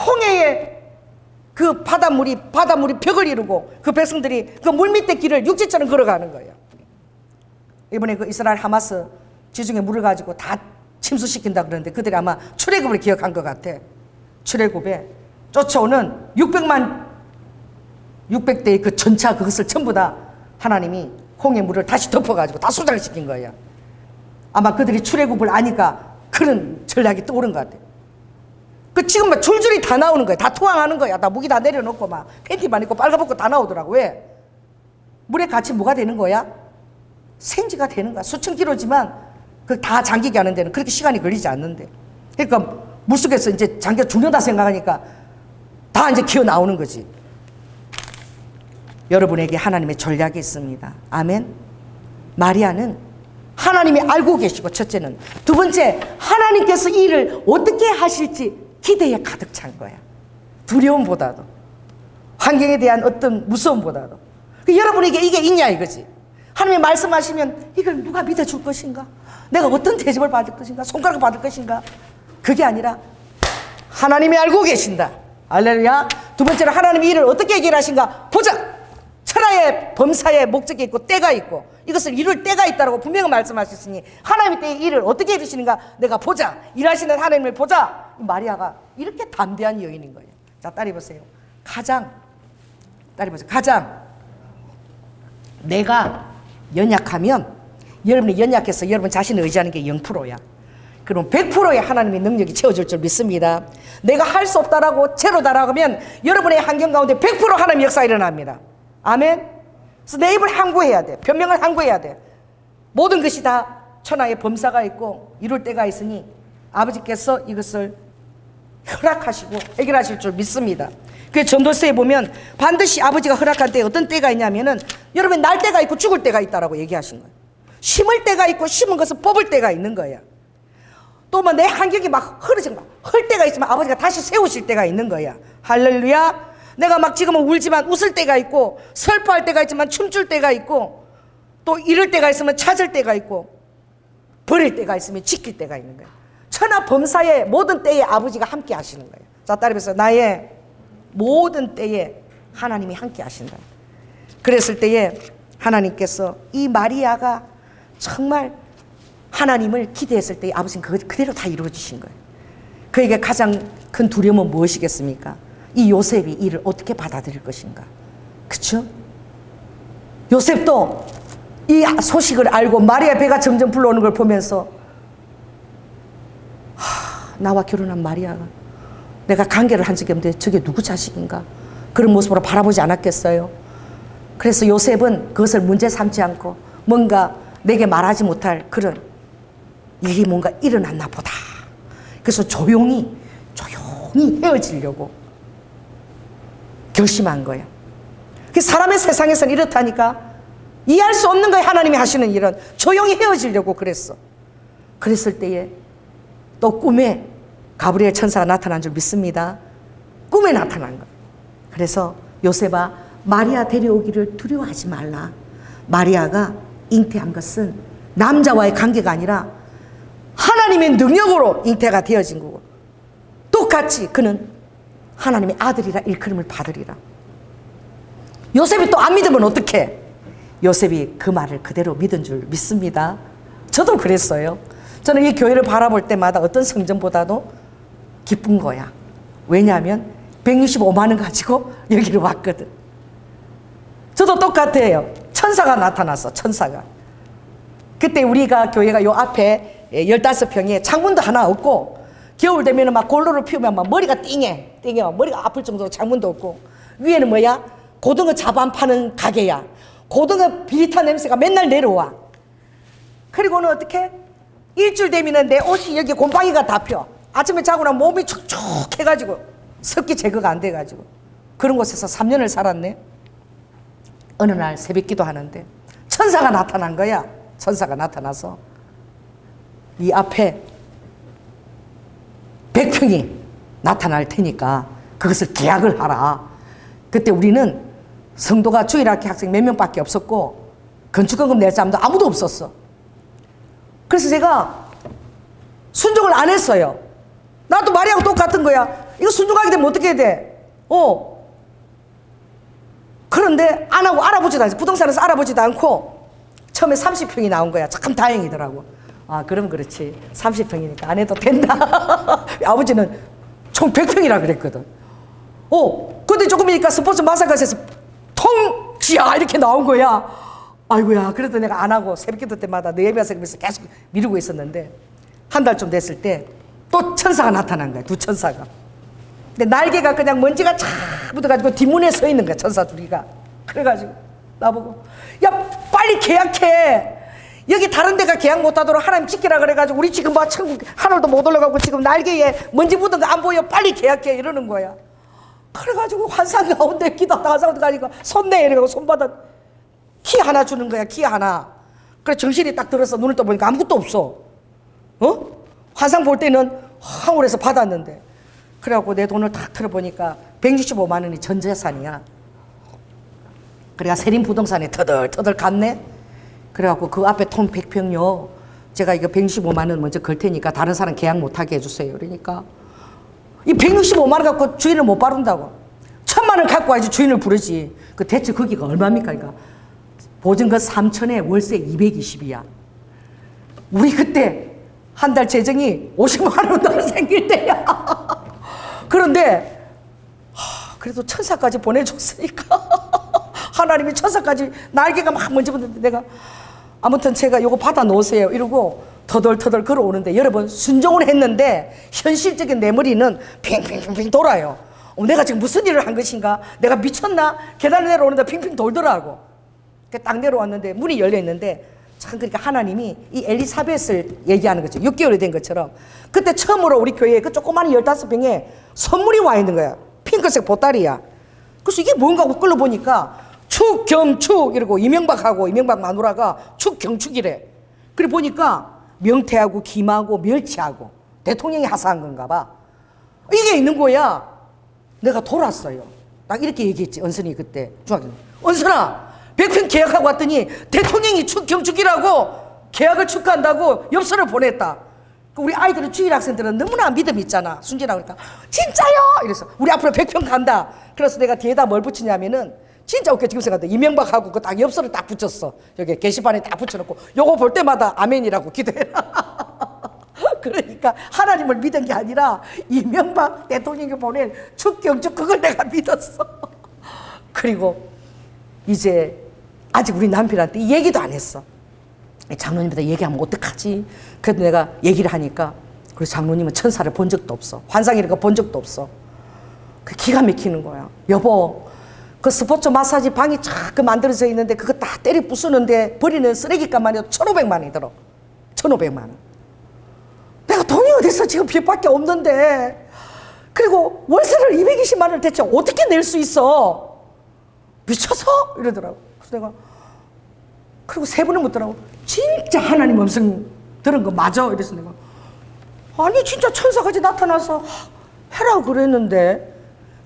홍해의 그 바닷물이 벽을 이루고 그 백성들이 그 물 밑에 길을 육지처럼 걸어가는 거예요. 이번에 그 이스라엘 하마스 지중해 물을 가지고 다 침수시킨다 그러는데 그들이 아마 출애굽을 기억한 것 같아. 출애굽에 쫓아오는 600대의 그 전차 그것을 전부 다 하나님이 홍해 물을 다시 덮어가지고 다 소장시킨 거예요. 아마 그들이 출애굽을 아니까 그런 전략이 떠오른 것 같아요. 그 지금 막 줄줄이 다 나오는 거야. 다 투항하는 거야. 다 무기 다 내려놓고 막 팬티만 입고 빨가벗고 다 나오더라고. 왜? 물에 같이 뭐가 되는 거야? 생지가 되는 거야. 수천 킬로지만 그 다 잠기게 하는 데는 그렇게 시간이 걸리지 않는데. 그러니까 물속에서 이제 잠겨 죽는다 생각하니까 다 이제 기어 나오는 거지. 여러분에게 하나님의 전략이 있습니다. 아멘. 마리아는 하나님이 알고 계시고 첫째는, 두 번째 하나님께서 이 일을 어떻게 하실지 기대에 가득 찬 거야. 두려움보다도 환경에 대한 어떤 무서움보다도. 여러분에게 이게 있냐 이거지. 하나님이 말씀하시면 이걸 누가 믿어줄 것인가? 내가 어떤 대접을 받을 것인가? 손가락을 받을 것인가? 그게 아니라 하나님이 알고 계신다. 할렐루야. 두 번째로 하나님이 일을 어떻게 해결하신가? 보자. 천하의 범사의 목적이 있고 때가 있고 이것을 이룰 때가 있다고 분명히 말씀하셨으니 하나님의 때의 일을 어떻게 이루시는가? 내가 보자. 일하시는 하나님을 보자. 마리아가 이렇게 담대한 여인인 거예요. 자, 따라해 보세요. 가장 내가 연약하면 여러분이 연약해서 여러분 자신을 의지하는 게 0%야. 그럼 100%의 하나님의 능력이 채워줄 줄 믿습니다. 내가 할 수 없다라고 제로다라고 하면 여러분의 환경 가운데 100% 하나님의 역사가 일어납니다. 아멘. 그래서 내 입을 항구해야 돼. 변명을 항구해야 돼. 모든 것이 다 천하의 범사가 있고 이룰 때가 있으니 아버지께서 이것을 허락하시고 해결하실 줄 믿습니다. 그 전도서에 보면 반드시 아버지가 허락한 때에 어떤 때가 있냐면은 여러분 날 때가 있고 죽을 때가 있다라고 얘기하신 거예요. 심을 때가 있고 심은 것을 뽑을 때가 있는 거야. 또 뭐 내 환경이 막 흐르지고 흘 때가 있지만 아버지가 다시 세우실 때가 있는 거야. 할렐루야. 내가 막 지금은 울지만 웃을 때가 있고 슬퍼할 때가 있지만 춤출 때가 있고 또 잃을 때가 있으면 찾을 때가 있고 버릴 때가 있으면 지킬 때가 있는 거야. 천하 범사의 모든 때에 아버지가 함께 하시는 거예요. 자, 따라해보세요. 나의 모든 때에 하나님이 함께 하신다. 그랬을 때에 하나님께서 이 마리아가 정말 하나님을 기대했을 때 아버지는 그대로 다 이루어주신 거예요. 그에게 가장 큰 두려움은 무엇이겠습니까? 이 요셉이 이를 어떻게 받아들일 것인가. 그렇죠? 요셉도 이 소식을 알고 마리아 배가 점점 불러오는 걸 보면서 나와 결혼한 마리아가 내가 관계를 한 적이 없는데 저게 누구 자식인가? 그런 모습으로 바라보지 않았겠어요? 그래서 요셉은 그것을 문제 삼지 않고 뭔가 내게 말하지 못할 그런 일이 뭔가 일어났나 보다. 그래서 조용히 헤어지려고 결심한 거예요. 사람의 세상에서는 이렇다니까. 이해할 수 없는 거예요. 하나님이 하시는 일은. 조용히 헤어지려고 그랬어. 그랬을 때에 또 꿈에 가브리엘 천사가 나타난 줄 믿습니다. 꿈에 나타난 거예요. 그래서 요셉아, 마리아 데려오기를 두려워하지 말라. 마리아가 잉태한 것은 남자와의 관계가 아니라 하나님의 능력으로 잉태가 되어진 거고 똑같이 그는 하나님의 아들이라 일컬음을 받으리라. 요셉이 또 안 믿으면 어떡해? 요셉이 그 말을 그대로 믿은 줄 믿습니다. 저도 그랬어요. 저는 이 교회를 바라볼 때마다 어떤 성전보다도 기쁜 거야. 왜냐하면 165만 원 가지고 여기를 왔거든. 저도 똑같아요. 천사가 나타났어. 천사가. 그때 우리가 교회가 요 앞에 15평에 창문도 하나 없고 겨울 되면 막 골로를 피우면 막 머리가 띵해 머리가 아플 정도로 창문도 없고 위에는 뭐야? 고등어 자반 파는 가게야. 고등어 비릿한 냄새가 맨날 내려와. 그리고는 어떻게? 일주일 되면은 내 옷이 여기 곰팡이가 다 펴. 아침에 자고 나면 몸이 촉촉해가지고 습기 제거가 안 돼가지고 그런 곳에서 3년을 살았네. 어느 날 새벽 기도하는데 천사가 나타난 거야. 천사가 나타나서 이 앞에 100평이 나타날 테니까 그것을 계약을 하라. 그때 우리는 성도가 주일학교 학생 몇 명밖에 없었고 건축원금 낼 사람도 아무도 없었어. 그래서 제가 순종을 안 했어요. 나도 마리아하고 똑같은 거야. 이거 순종하게 되면 어떻게 해야 돼? 그런데 안 하고 알아보지도 않았어. 부동산에서 알아보지도 않고 처음에 30평이 나온 거야. 참 다행이더라고. 아, 그럼 그렇지. 30평이니까 안 해도 된다. 아버지는 총 100평이라 그랬거든. 근데 조금이니까 스포츠 마사가스에서 통지야 이렇게 나온 거야. 아이고야. 그래도 내가 안 하고 새벽기도 때마다 내 예배하면서 계속 미루고 있었는데 한 달쯤 됐을 때 또 천사가 나타난 거야. 두 천사가. 근데 날개가 그냥 먼지가 쫙 묻어가지고 뒷문에 서 있는 거야. 천사 둘이가. 그래가지고 나보고 야 빨리 계약해. 여기 다른 데가 계약 못하도록 하나님 지키라 그래가지고 우리 지금 막 천국 하늘도 못 올라가고 지금 날개에 먼지 묻은 거 안 보여. 빨리 계약해 이러는 거야. 그래가지고 환상 가운데 기도하다가 가니까 손 내 이래가지고 손바닥 키 하나 주는 거야. 키 하나. 그래 정신이 딱 들어서 눈을 떠보니까 아무것도 없어. 환상 볼 때는 하늘에서 받았는데. 그래갖고 내 돈을 딱 들어보니까 165만 원이 전 재산이야. 그래가 세림 부동산에 터덜터덜 갔네. 그래갖고 그 앞에 통 100평요. 제가 이거 165만 원 먼저 걸 테니까 다른 사람 계약 못하게 해주세요. 그러니까 이 165만 원 갖고 주인을 못 바른다고. 1000만 원 갖고 와야지 주인을 부르지. 그 대체 거기가 얼마입니까? 그러니까 보증금 3천에 월세 220이야. 우리 그때 한 달 재정이 50만 원 더 생길 때야. 그런데 그래도 천사까지 보내줬으니까 하나님이 천사까지 날개가 막 먼저 붙는데 내가 아무튼 제가 요거 받아 놓으세요 이러고 터덜터덜 걸어오는데 여러분 순종을 했는데 현실적인 내 머리는 핑핑핑핑 돌아요. 내가 지금 무슨 일을 한 것인가? 내가 미쳤나? 계단 내려오는데 핑핑 돌더라고. 딱 내려왔는데 문이 열려 있는데 참 그러니까 하나님이 이 엘리사벳을 얘기하는 거죠. 6개월이 된 것처럼 그때 처음으로 우리 교회에 그 조그마한 15병에 선물이 와 있는 거야. 핑크색 보따리야. 그래서 이게 뭔가 하고 끌어보니까 축경축 이러고 이명박하고 이명박 마누라가 축경축이래. 그래 보니까 명태하고 김하고 멸치하고 대통령이 하사한 건가 봐. 이게 있는 거야. 내가 돌았어요. 딱 이렇게 얘기했지 언선이 그때 중학교. 언선아 100평 계약하고 왔더니 대통령이 축경축이라고 계약을 축하한다고 엽서를 보냈다. 우리 아이들은 주일 학생들은 너무나 믿음 있잖아. 순진하고 그러니까 진짜요? 이래서 우리 앞으로 100평 간다. 그래서 내가 뒤에다 뭘 붙이냐면은 진짜 웃겨 지금 생각해. 이명박하고 그 딱 엽서를 딱 붙였어. 여기 게시판에 딱 붙여놓고 요거 볼 때마다 아멘이라고 기도해라. 그러니까 하나님을 믿은 게 아니라 이명박 대통령이 보낸 축경축 그걸 내가 믿었어. 그리고 이제 아직 우리 남편한테 이 얘기도 안 했어. 장로님한테 얘기하면 어떡하지? 그래도 내가 얘기를 하니까 그래서 장로님은 천사를 본 적도 없어. 환상이라고 본 적도 없어. 그 기가 막히는 거야. 여보 그 스포츠 마사지 방이 쫙 만들어져 있는데 그거 다 때려 부수는데 버리는 쓰레기값만 해도 1,500만 원이 들어. 1,500만 원. 내가 돈이 어디서 지금 빚밖에 없는데 그리고 월세를 220만 원을 대체 어떻게 낼 수 있어? 미쳐서? 이러더라고. 그래서 내가 그리고 세 번을 묻더라고. 진짜 하나님 음성 들은 거 맞아? 이래서 내가 아니 진짜 천사까지 나타나서 해라고 그랬는데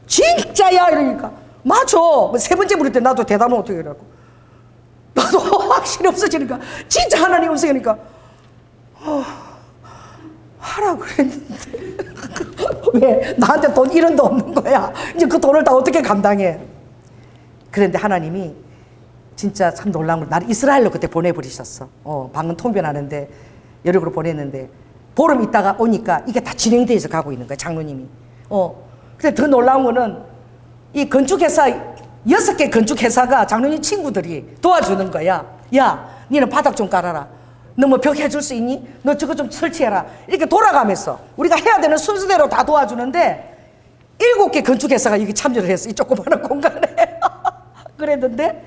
진짜야? 이러니까 맞아. 세 번째 물을 때 나도 대답을 어떻게 하라고. 나도 확신이 없어지니까 진짜 하나님 음성이니까 하라고 그랬는데 왜 나한테 돈 1원도 없는 거야. 이제 그 돈을 다 어떻게 감당해. 그런데 하나님이 진짜 참 놀라운 걸 나를 이스라엘로 그때 보내버리셨어. 방금 통변하는데 여력으로 보냈는데 보름 있다가 오니까 이게 다 진행돼서 가고 있는 거야 장로님이. 근데 더 놀라운 거는 이 건축회사 6개 건축회사가 장로님 친구들이 도와주는 거야. 야 니는 바닥 좀 깔아라. 너 뭐 벽 해줄 수 있니? 너 저거 좀 설치해라. 이렇게 돌아가면서 우리가 해야 되는 순서대로 다 도와주는데 7개 건축회사가 여기 참여를 했어. 이 조그마한 공간에. 그랬는데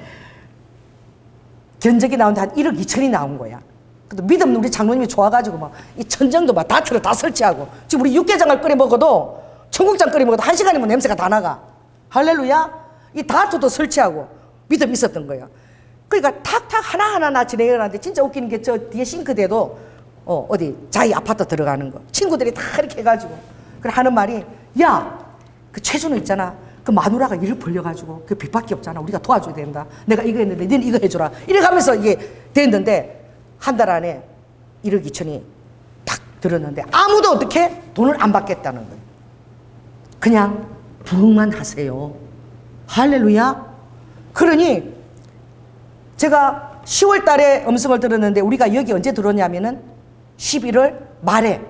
견적이 나오는데 한 1억 2천이 나온 거야. 근데 믿음 우리 장로님이 좋아가지고 막 이 천정도 막 다트를 다 설치하고 지금 우리 육개장을 끓여 먹어도 청국장 끓여 먹어도 1시간이면 냄새가 다 나가. 할렐루야. 이 다트도 설치하고 믿음 있었던 거야. 그러니까 탁탁 하나하나 진행을 하는데 진짜 웃기는 게 저 뒤에 싱크대도 어디 자기 아파트 들어가는 거 친구들이 다 이렇게 해가지고 그래 하는 말이 야 그 최준호 있잖아. 그 마누라가 일을 벌려가지고 그 빚밖에 없잖아. 우리가 도와줘야 된다. 내가 이거 했는데 너는 이거 해줘라. 이래 가면서 이게 됐는데 한 달 안에 1억 2천이 딱 들었는데 아무도 어떻게 돈을 안 받겠다는 거예요. 그냥 부흥만 하세요. 할렐루야. 그러니 제가 10월 달에 음성을 들었는데 우리가 여기 언제 들었냐면은 11월 말에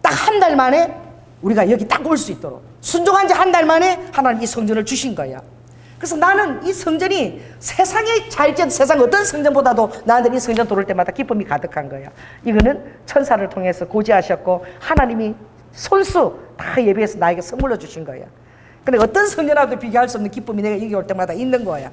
딱 한 달 만에 우리가 여기 딱 올 수 있도록 순종한 지 한 달 만에 하나님 이 성전을 주신 거야. 그래서 나는 이 성전이 세상에 잘지은 세상 어떤 성전보다도 나한테 이 성전 돌을 때마다 기쁨이 가득한 거야. 이거는 천사를 통해서 고지하셨고 하나님이 손수 다 예비해서 나에게 선물로 주신 거야. 근데 어떤 성전하고도 비교할 수 없는 기쁨이 내가 여기 올 때마다 있는 거야.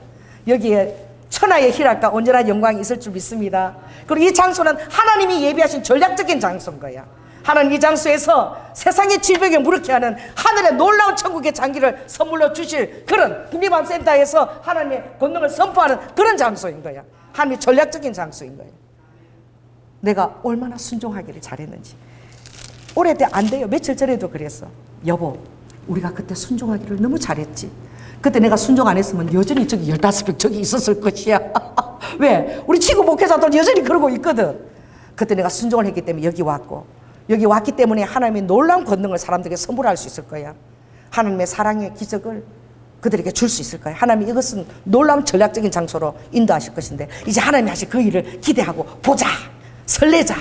여기에 천하의 희락과 온전한 영광이 있을 줄 믿습니다. 그리고 이 장소는 하나님이 예비하신 전략적인 장소인 거야. 하나님 이 장소에서 세상의 질병에 무릎게 하는 하늘의 놀라운 천국의 장기를 선물로 주실 그런 국립암센터에서 하나님의 권능을 선포하는 그런 장소인 거야. 하나님의 전략적인 장소인 거야. 내가 얼마나 순종하기를 잘했는지. 올해 때 안 돼요. 며칠 전에도 그랬어. 여보 우리가 그때 순종하기를 너무 잘했지. 그때 내가 순종 안 했으면 여전히 저기 15병 저기 있었을 것이야. 왜? 우리 친구 목회자도 여전히 그러고 있거든. 그때 내가 순종을 했기 때문에 여기 왔고, 여기 왔기 때문에 하나님의 놀라운 권능을 사람들에게 선물할 수 있을 거야. 하나님의 사랑의 기적을 그들에게 줄 수 있을 거야. 하나님이 이것은 놀라운 전략적인 장소로 인도하실 것인데, 이제 하나님이 하실 그 일을 기대하고 보자, 설레자.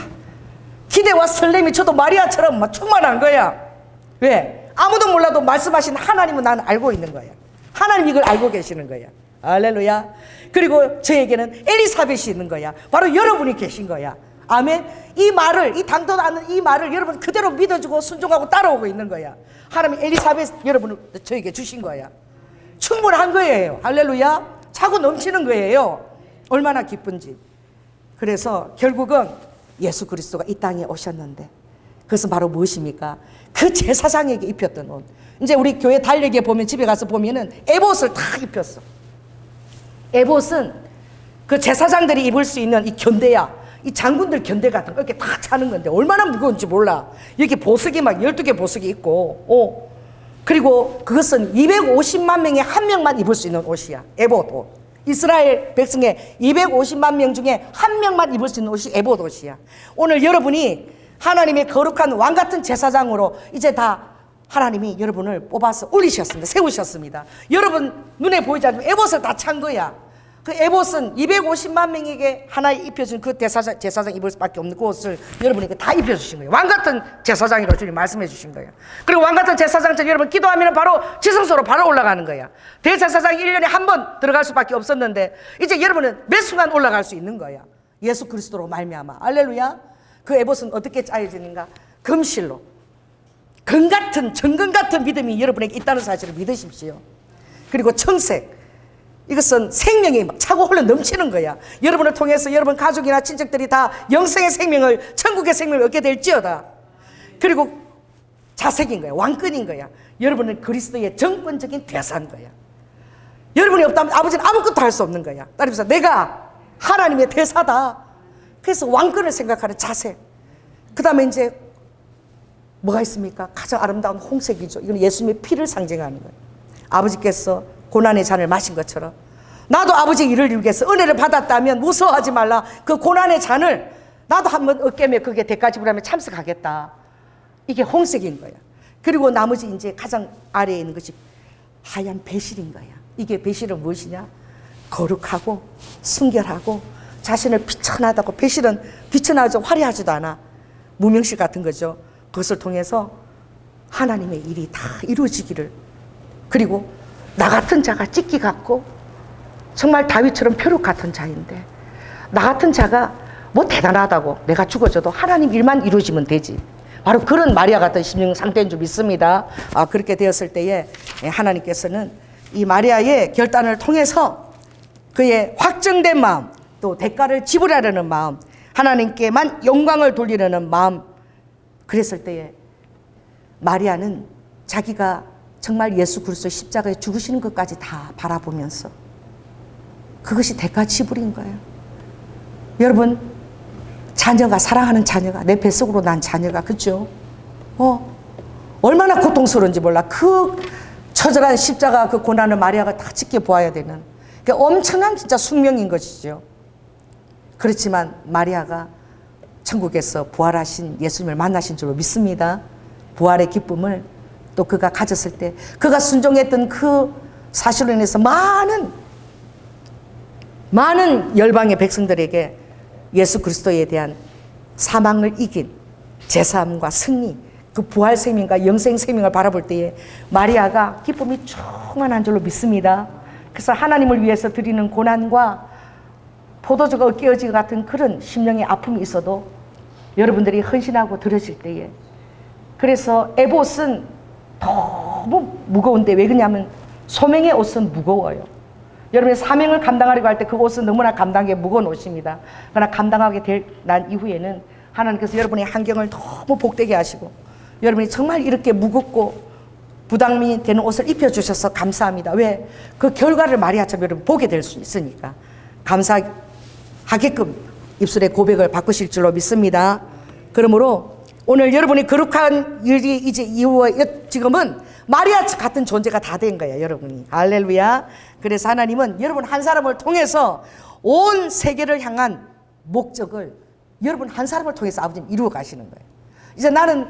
기대와 설렘이 저도 마리아처럼 막 충만한 거야. 왜? 아무도 몰라도 말씀하신 하나님은 나는 알고 있는 거야. 하나님 이걸 알고 계시는 거야. 할렐루야. 그리고 저에게는 엘리사벳이 있는 거야. 바로 여러분이 계신 거야. 아멘. 이 말을, 이 당도 않는 이 말을 여러분 그대로 믿어주고 순종하고 따라오고 있는 거야. 하나님 엘리사벳 여러분을 저에게 주신 거야. 충분한 거예요. 할렐루야. 차고 넘치는 거예요. 얼마나 기쁜지. 그래서 결국은 예수 그리스도가 이 땅에 오셨는데, 그것은 바로 무엇입니까? 그 제사장에게 입혔던 옷. 이제 우리 교회 달력에 보면, 집에 가서 보면은 에봇을 다 입혔어. 에봇은 그 제사장들이 입을 수 있는 이 견대야, 이 장군들 견대 같은 거 이렇게 다 차는 건데 얼마나 무거운지 몰라. 여기 보석이 막 12개 보석이 있고, 그리고 그것은 250만 명에 한 명만 입을 수 있는 옷이야. 에봇 옷. 이스라엘 백성의 250만 명 중에 한 명만 입을 수 있는 옷이 에봇 옷이야. 오늘 여러분이 하나님의 거룩한 왕 같은 제사장으로 이제 다 하나님이 여러분을 뽑아서 올리셨습니다. 세우셨습니다. 여러분 눈에 보이지 않지만 에봇을 다 찬 거야. 그 에봇은 250만 명에게 하나 입혀준 그 제사장 입을 수밖에 없는 그 옷을 여러분에게 다 입혀주신 거예요. 왕 같은 제사장이라고 주님 말씀해 주신 거예요. 그리고 왕 같은 제사장처럼 여러분 기도하면 바로 지성소로 바로 올라가는 거야. 대제사장이 1년에 한 번 들어갈 수밖에 없었는데 이제 여러분은 매 순간 올라갈 수 있는 거야. 예수 그리스도로 말미암아. 할렐루야. 그 에봇은 어떻게 짜여지는가? 금실로. 정금 같은 믿음이 여러분에게 있다는 사실을 믿으십시오. 그리고 청색. 이것은 생명이 막 차고 흘러 넘치는 거야. 여러분을 통해서 여러분 가족이나 친척들이 다 영생의 생명을, 천국의 생명을 얻게 될지어다. 그리고 자색인 거야. 왕권인 거야. 여러분은 그리스도의 정권적인 대사인 거야. 여러분이 없다면 아버지는 아무것도 할 수 없는 거야. 따라서 내가 하나님의 대사다. 그래서 왕권을 생각하는 자세. 그 다음에 이제 뭐가 있습니까? 가장 아름다운 홍색이죠. 이건 예수님의 피를 상징하는 거예요. 아버지께서 고난의 잔을 마신 것처럼 나도 아버지 일을 이루기 위해서 은혜를 받았다면 무서워하지 말라. 그 고난의 잔을 나도 한번 얻게면 그게 대가 지불하면 참석하겠다. 이게 홍색인 거야. 그리고 나머지 이제 가장 아래에 있는 것이 하얀 배실인 거야. 이게 배실은 무엇이냐? 거룩하고 순결하고 자신을 비천하다고. 배실은 비천하죠. 화려하지도 않아. 무명실 같은 거죠. 그것을 통해서 하나님의 일이 다 이루어지기를. 그리고 나 같은 자가 찢기 같고 정말 다윗처럼 표룩 같은 자인데, 나 같은 자가 뭐 대단하다고 내가 죽어져도 하나님 일만 이루어지면 되지. 바로 그런 마리아 같은 심령 상태인 줄 믿습니다. 그렇게 되었을 때에 하나님께서는 이 마리아의 결단을 통해서 그의 확정된 마음, 또 대가를 지불하려는 마음, 하나님께만 영광을 돌리려는 마음, 그랬을 때에 마리아는 자기가 정말 예수 그리스도 십자가에 죽으시는 것까지 다 바라보면서 그것이 대가 지불인 거예요. 여러분, 자녀가, 사랑하는 자녀가, 내 뱃속으로 난 자녀가, 그죠? 얼마나 고통스러운지 몰라. 그 처절한 십자가 그 고난을 마리아가 다 지켜보아야 되는, 그러니까 엄청난 진짜 숙명인 것이죠. 그렇지만 마리아가 천국에서 부활하신 예수님을 만나신 줄로 믿습니다. 부활의 기쁨을 또 그가 가졌을 때, 그가 순종했던 그 사실로 인해서 많은 열방의 백성들에게 예수 그리스도에 대한 사망을 이긴 제사함과 승리, 그 부활 생명과 영생 생명을 바라볼 때에 마리아가 기쁨이 충만한 줄로 믿습니다. 그래서 하나님을 위해서 드리는 고난과 포도주가 엇깨어지고 같은 그런 심령의 아픔이 있어도 여러분들이 헌신하고 드려질 때에, 그래서 에봇은 너무 무거운데, 왜 그러냐면 소명의 옷은 무거워요. 여러분의 사명을 감당하려고 할 때 그 옷은 너무나 감당하기 무거운 옷입니다. 그러나 감당하게 될 난 이후에는 하나님께서 여러분의 환경을 너무 복되게 하시고 여러분이 정말 이렇게 무겁고 부담이 되는 옷을 입혀주셔서 감사합니다. 왜? 그 결과를 마리아처럼 여러분 보게 될 수 있으니까 감사하게끔 입술의 고백을 바꾸실 줄로 믿습니다. 그러므로 오늘 여러분이 거룩한 일이 이제 이후에 지금은 마리아 같은 존재가 다 된 거예요, 여러분이. 할렐루야. 그래서 하나님은 여러분 한 사람을 통해서 온 세계를 향한 목적을 여러분 한 사람을 통해서 아버지는 이루어 가시는 거예요. 이제 나는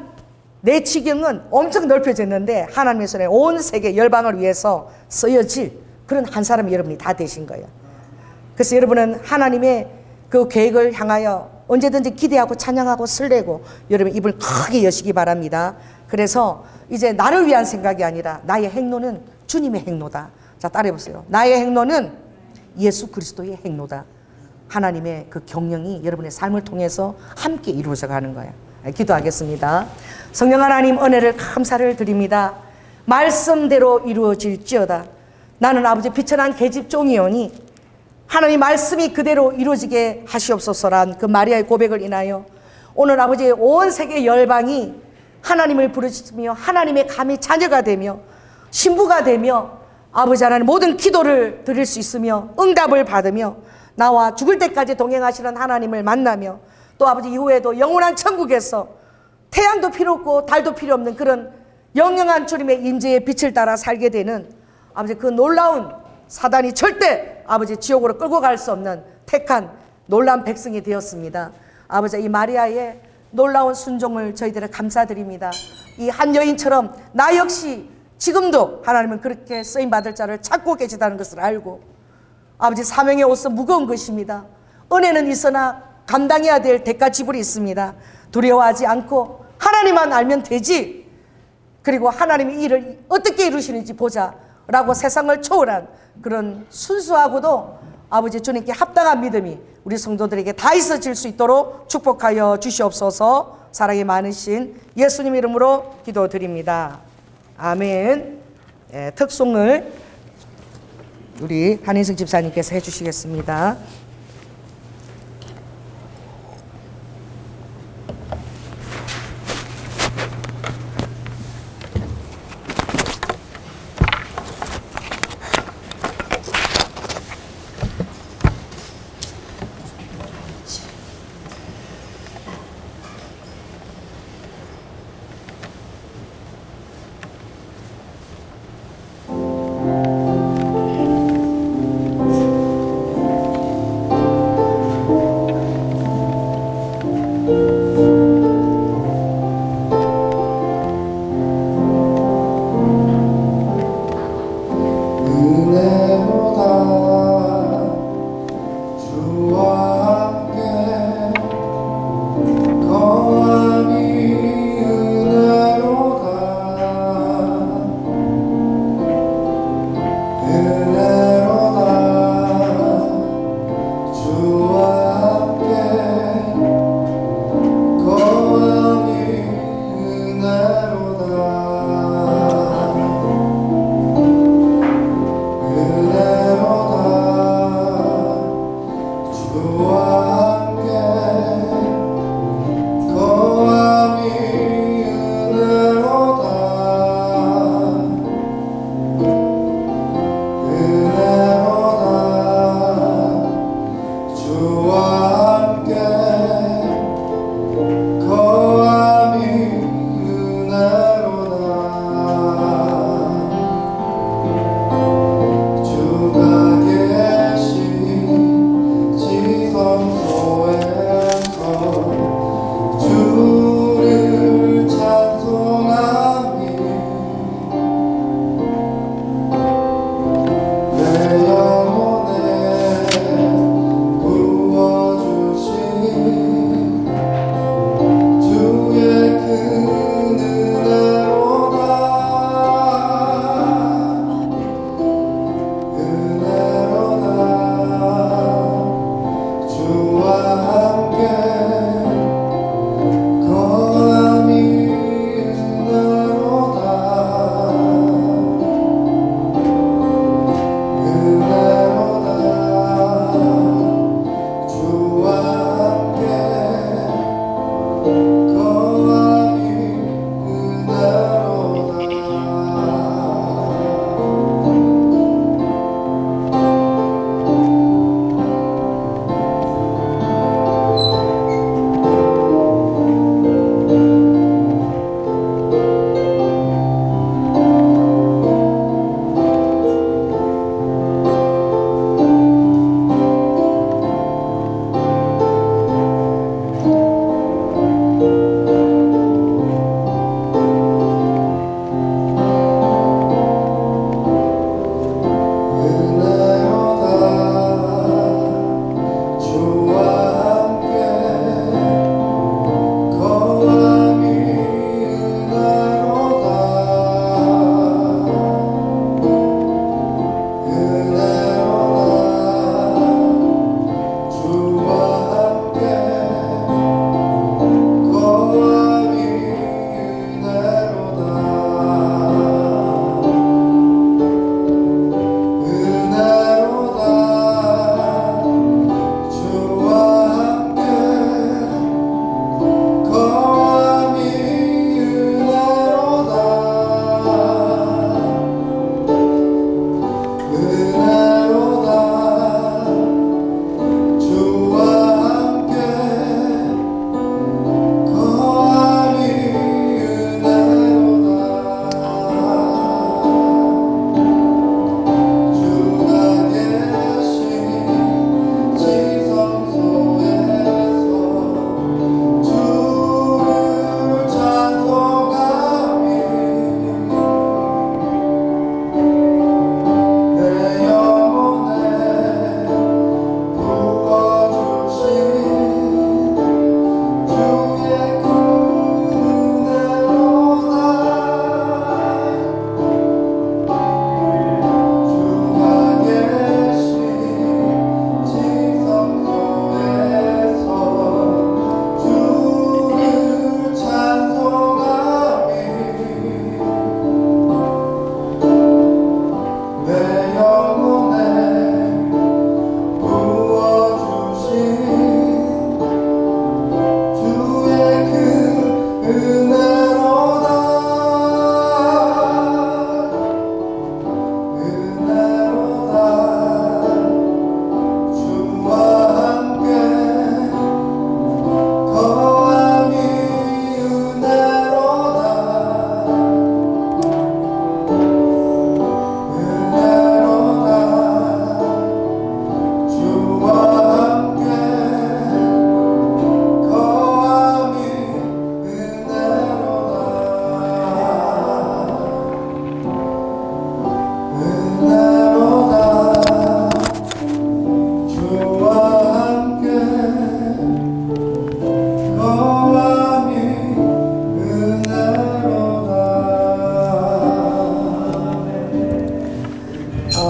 내 지경은 엄청 넓혀졌는데 하나님의 손에 온 세계 열방을 위해서 쓰여질 그런 한 사람이 여러분이 다 되신 거예요. 그래서 여러분은 하나님의 그 계획을 향하여 언제든지 기대하고 찬양하고 설레고 여러분 입을 크게 여시기 바랍니다. 그래서 이제 나를 위한 생각이 아니라 나의 행로는 주님의 행로다. 자, 따라해보세요. 나의 행로는 예수 그리스도의 행로다. 하나님의 그 경영이 여러분의 삶을 통해서 함께 이루어져 가는 거예요. 기도하겠습니다. 성령 하나님, 은혜를 감사를 드립니다. 말씀대로 이루어질지어다. 나는 아버지 비천한 계집종이오니 하나님 말씀이 그대로 이루어지게 하시옵소서란 그 마리아의 고백을 인하여 오늘 아버지 온 세계 열방이 하나님을 부르시며 하나님의 감히 자녀가 되며 신부가 되며 아버지 하나님 모든 기도를 드릴 수 있으며 응답을 받으며 나와 죽을 때까지 동행하시는 하나님을 만나며 또 아버지 이후에도 영원한 천국에서 태양도 필요 없고 달도 필요 없는 그런 영영한 주님의 임재의 빛을 따라 살게 되는 아버지 그 놀라운 사단이 절대 아버지 지옥으로 끌고 갈 수 없는 택한 놀라운 백성이 되었습니다. 아버지 이 마리아의 놀라운 순종을 저희들은 감사드립니다. 이 한 여인처럼 나 역시 지금도 하나님은 그렇게 쓰임받을 자를 찾고 계시다는 것을 알고 아버지 사명의 옷은 무거운 것입니다. 은혜는 있으나 감당해야 될 대가 지불이 있습니다. 두려워하지 않고 하나님만 알면 되지. 그리고 하나님이 이 일을 어떻게 이루시는지 보자 라고 세상을 초월한 그런 순수하고도 아버지 주님께 합당한 믿음이 우리 성도들에게 다 있어질 수 있도록 축복하여 주시옵소서. 사랑이 많으신 예수님 이름으로 기도드립니다. 아멘. 특송을 우리 한인승 집사님께서 해주시겠습니다.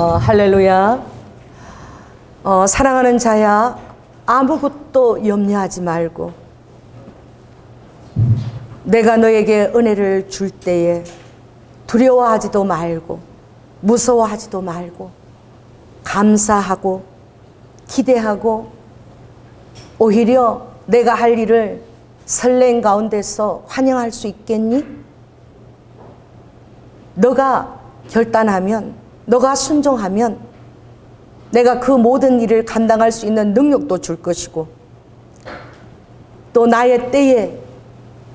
할렐루야. 사랑하는 자야, 아무것도 염려하지 말고 내가 너에게 은혜를 줄 때에 두려워하지도 말고 무서워하지도 말고 감사하고 기대하고 오히려 내가 할 일을 설렘 가운데서 환영할 수 있겠니? 너가 결단하면, 너가 순종하면 내가 그 모든 일을 감당할 수 있는 능력도 줄 것이고, 또 나의 때에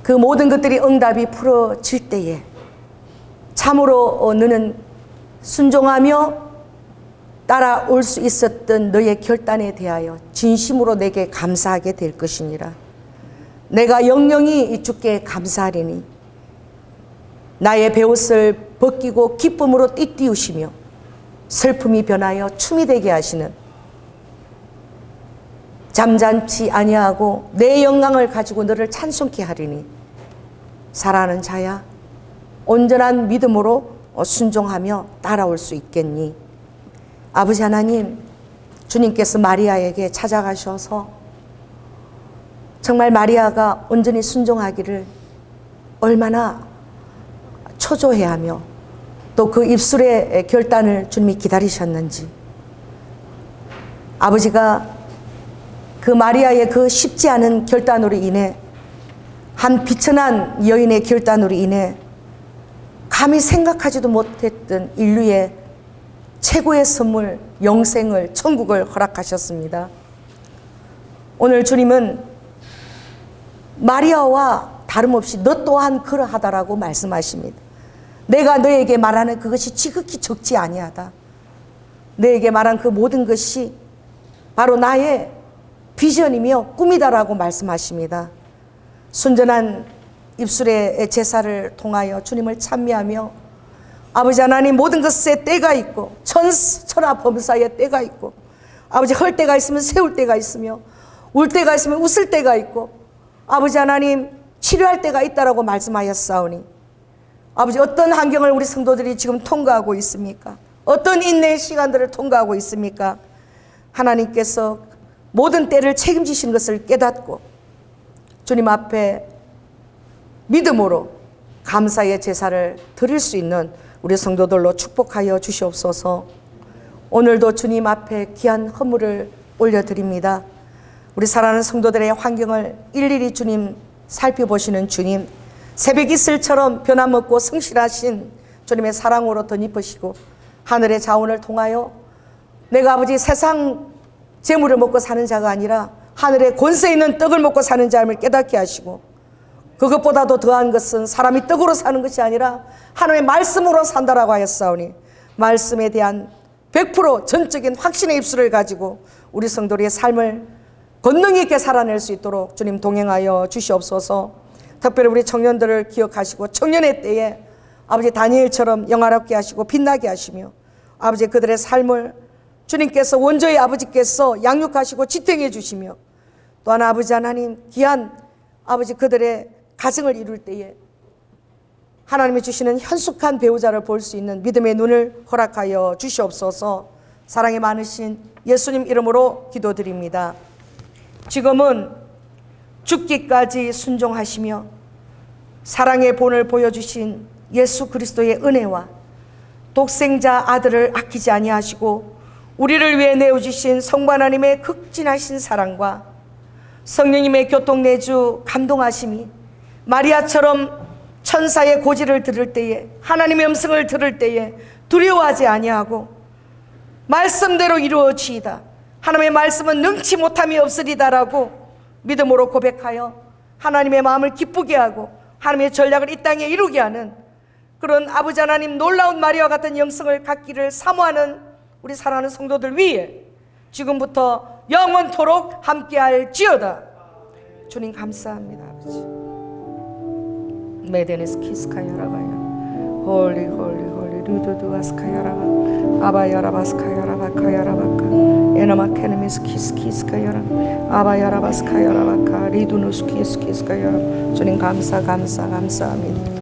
그 모든 것들이 응답이 풀어질 때에 참으로 너는 순종하며 따라올 수 있었던 너의 결단에 대하여 진심으로 내게 감사하게 될 것이니라. 내가 영영이 주께 감사하리니 나의 베옷을 벗기고 기쁨으로 띠띠우시며 슬픔이 변하여 춤이 되게 하시는, 잠잠치 아니하고 내 영광을 가지고 너를 찬송케 하리니 사랑하는 자야, 온전한 믿음으로 순종하며 따라올 수 있겠니? 아버지 하나님, 주님께서 마리아에게 찾아가셔서 정말 마리아가 온전히 순종하기를 얼마나 초조해하며 또 그 입술의 결단을 주님이 기다리셨는지, 아버지가 그 마리아의 그 쉽지 않은 결단으로 인해, 한 비천한 여인의 결단으로 인해 감히 생각하지도 못했던 인류의 최고의 선물, 영생을, 천국을 허락하셨습니다. 오늘 주님은 마리아와 다름없이 너 또한 그러하다라고 말씀하십니다. 내가 너에게 말하는 그것이 지극히 적지 아니하다. 너에게 말한 그 모든 것이 바로 나의 비전이며 꿈이다라고 말씀하십니다. 순전한 입술의 제사를 통하여 주님을 찬미하며, 아버지 하나님, 모든 것에 때가 있고 천하 범사에 때가 있고, 아버지 헐 때가 있으면 세울 때가 있으며 울 때가 있으면 웃을 때가 있고, 아버지 하나님 치료할 때가 있다라고 말씀하셨사오니, 아버지 어떤 환경을 우리 성도들이 지금 통과하고 있습니까? 어떤 인내의 시간들을 통과하고 있습니까? 하나님께서 모든 때를 책임지신 것을 깨닫고 주님 앞에 믿음으로 감사의 제사를 드릴 수 있는 우리 성도들로 축복하여 주시옵소서. 오늘도 주님 앞에 귀한 헌물을 올려드립니다. 우리 사랑하는 성도들의 환경을 일일이 주님 살펴보시는 주님, 새벽 이슬처럼 변함없고 성실하신 주님의 사랑으로 덧입으시고, 하늘의 자원을 통하여 내가 아버지 세상 재물을 먹고 사는 자가 아니라 하늘의 권세 있는 떡을 먹고 사는 자임을 깨닫게 하시고, 그것보다도 더한 것은 사람이 떡으로 사는 것이 아니라 하나님의 말씀으로 산다라고 하였사오니, 말씀에 대한 100% 전적인 확신의 입술을 가지고 우리 성도들의 삶을 권능 있게 살아낼 수 있도록 주님 동행하여 주시옵소서. 특별히 우리 청년들을 기억하시고 청년의 때에 아버지 다니엘처럼 영화롭게 하시고 빛나게 하시며, 아버지 그들의 삶을 주님께서, 원조의 아버지께서 양육하시고 지탱해 주시며, 또한 아버지 하나님 귀한 아버지 그들의 가정을 이룰 때에 하나님이 주시는 현숙한 배우자를 볼 수 있는 믿음의 눈을 허락하여 주시옵소서. 사랑이 많으신 예수님 이름으로 기도드립니다. 지금은 죽기까지 순종하시며 사랑의 본을 보여주신 예수 그리스도의 은혜와 독생자 아들을 아끼지 아니하시고 우리를 위해 내어주신 성부 하나님의 극진하신 사랑과 성령님의 교통내주 감동하심이 마리아처럼 천사의 고지를 들을 때에, 하나님의 음성을 들을 때에 두려워하지 아니하고 말씀대로 이루어지이다, 하나님의 말씀은 능치 못함이 없으리다라고 믿음으로 고백하여 하나님의 마음을 기쁘게 하고 하나님의 전략을 이 땅에 이루게 하는 그런 아버지 하나님 놀라운 마리아와 같은 영성을 갖기를 사모하는 우리 사랑하는 성도들 위해 지금부터 영원토록 함께할지어다. 주님 감사합니다. 아버지 메데네스 키스카야라바야 홀리 홀리 홀리 루두두아스카야라바 아바야라바스카야라바카야라바카 에나마케네미스 키스키스카야라 아바야라바스카야라바카 리두누스키스키스카야라. 주님 감사합니다.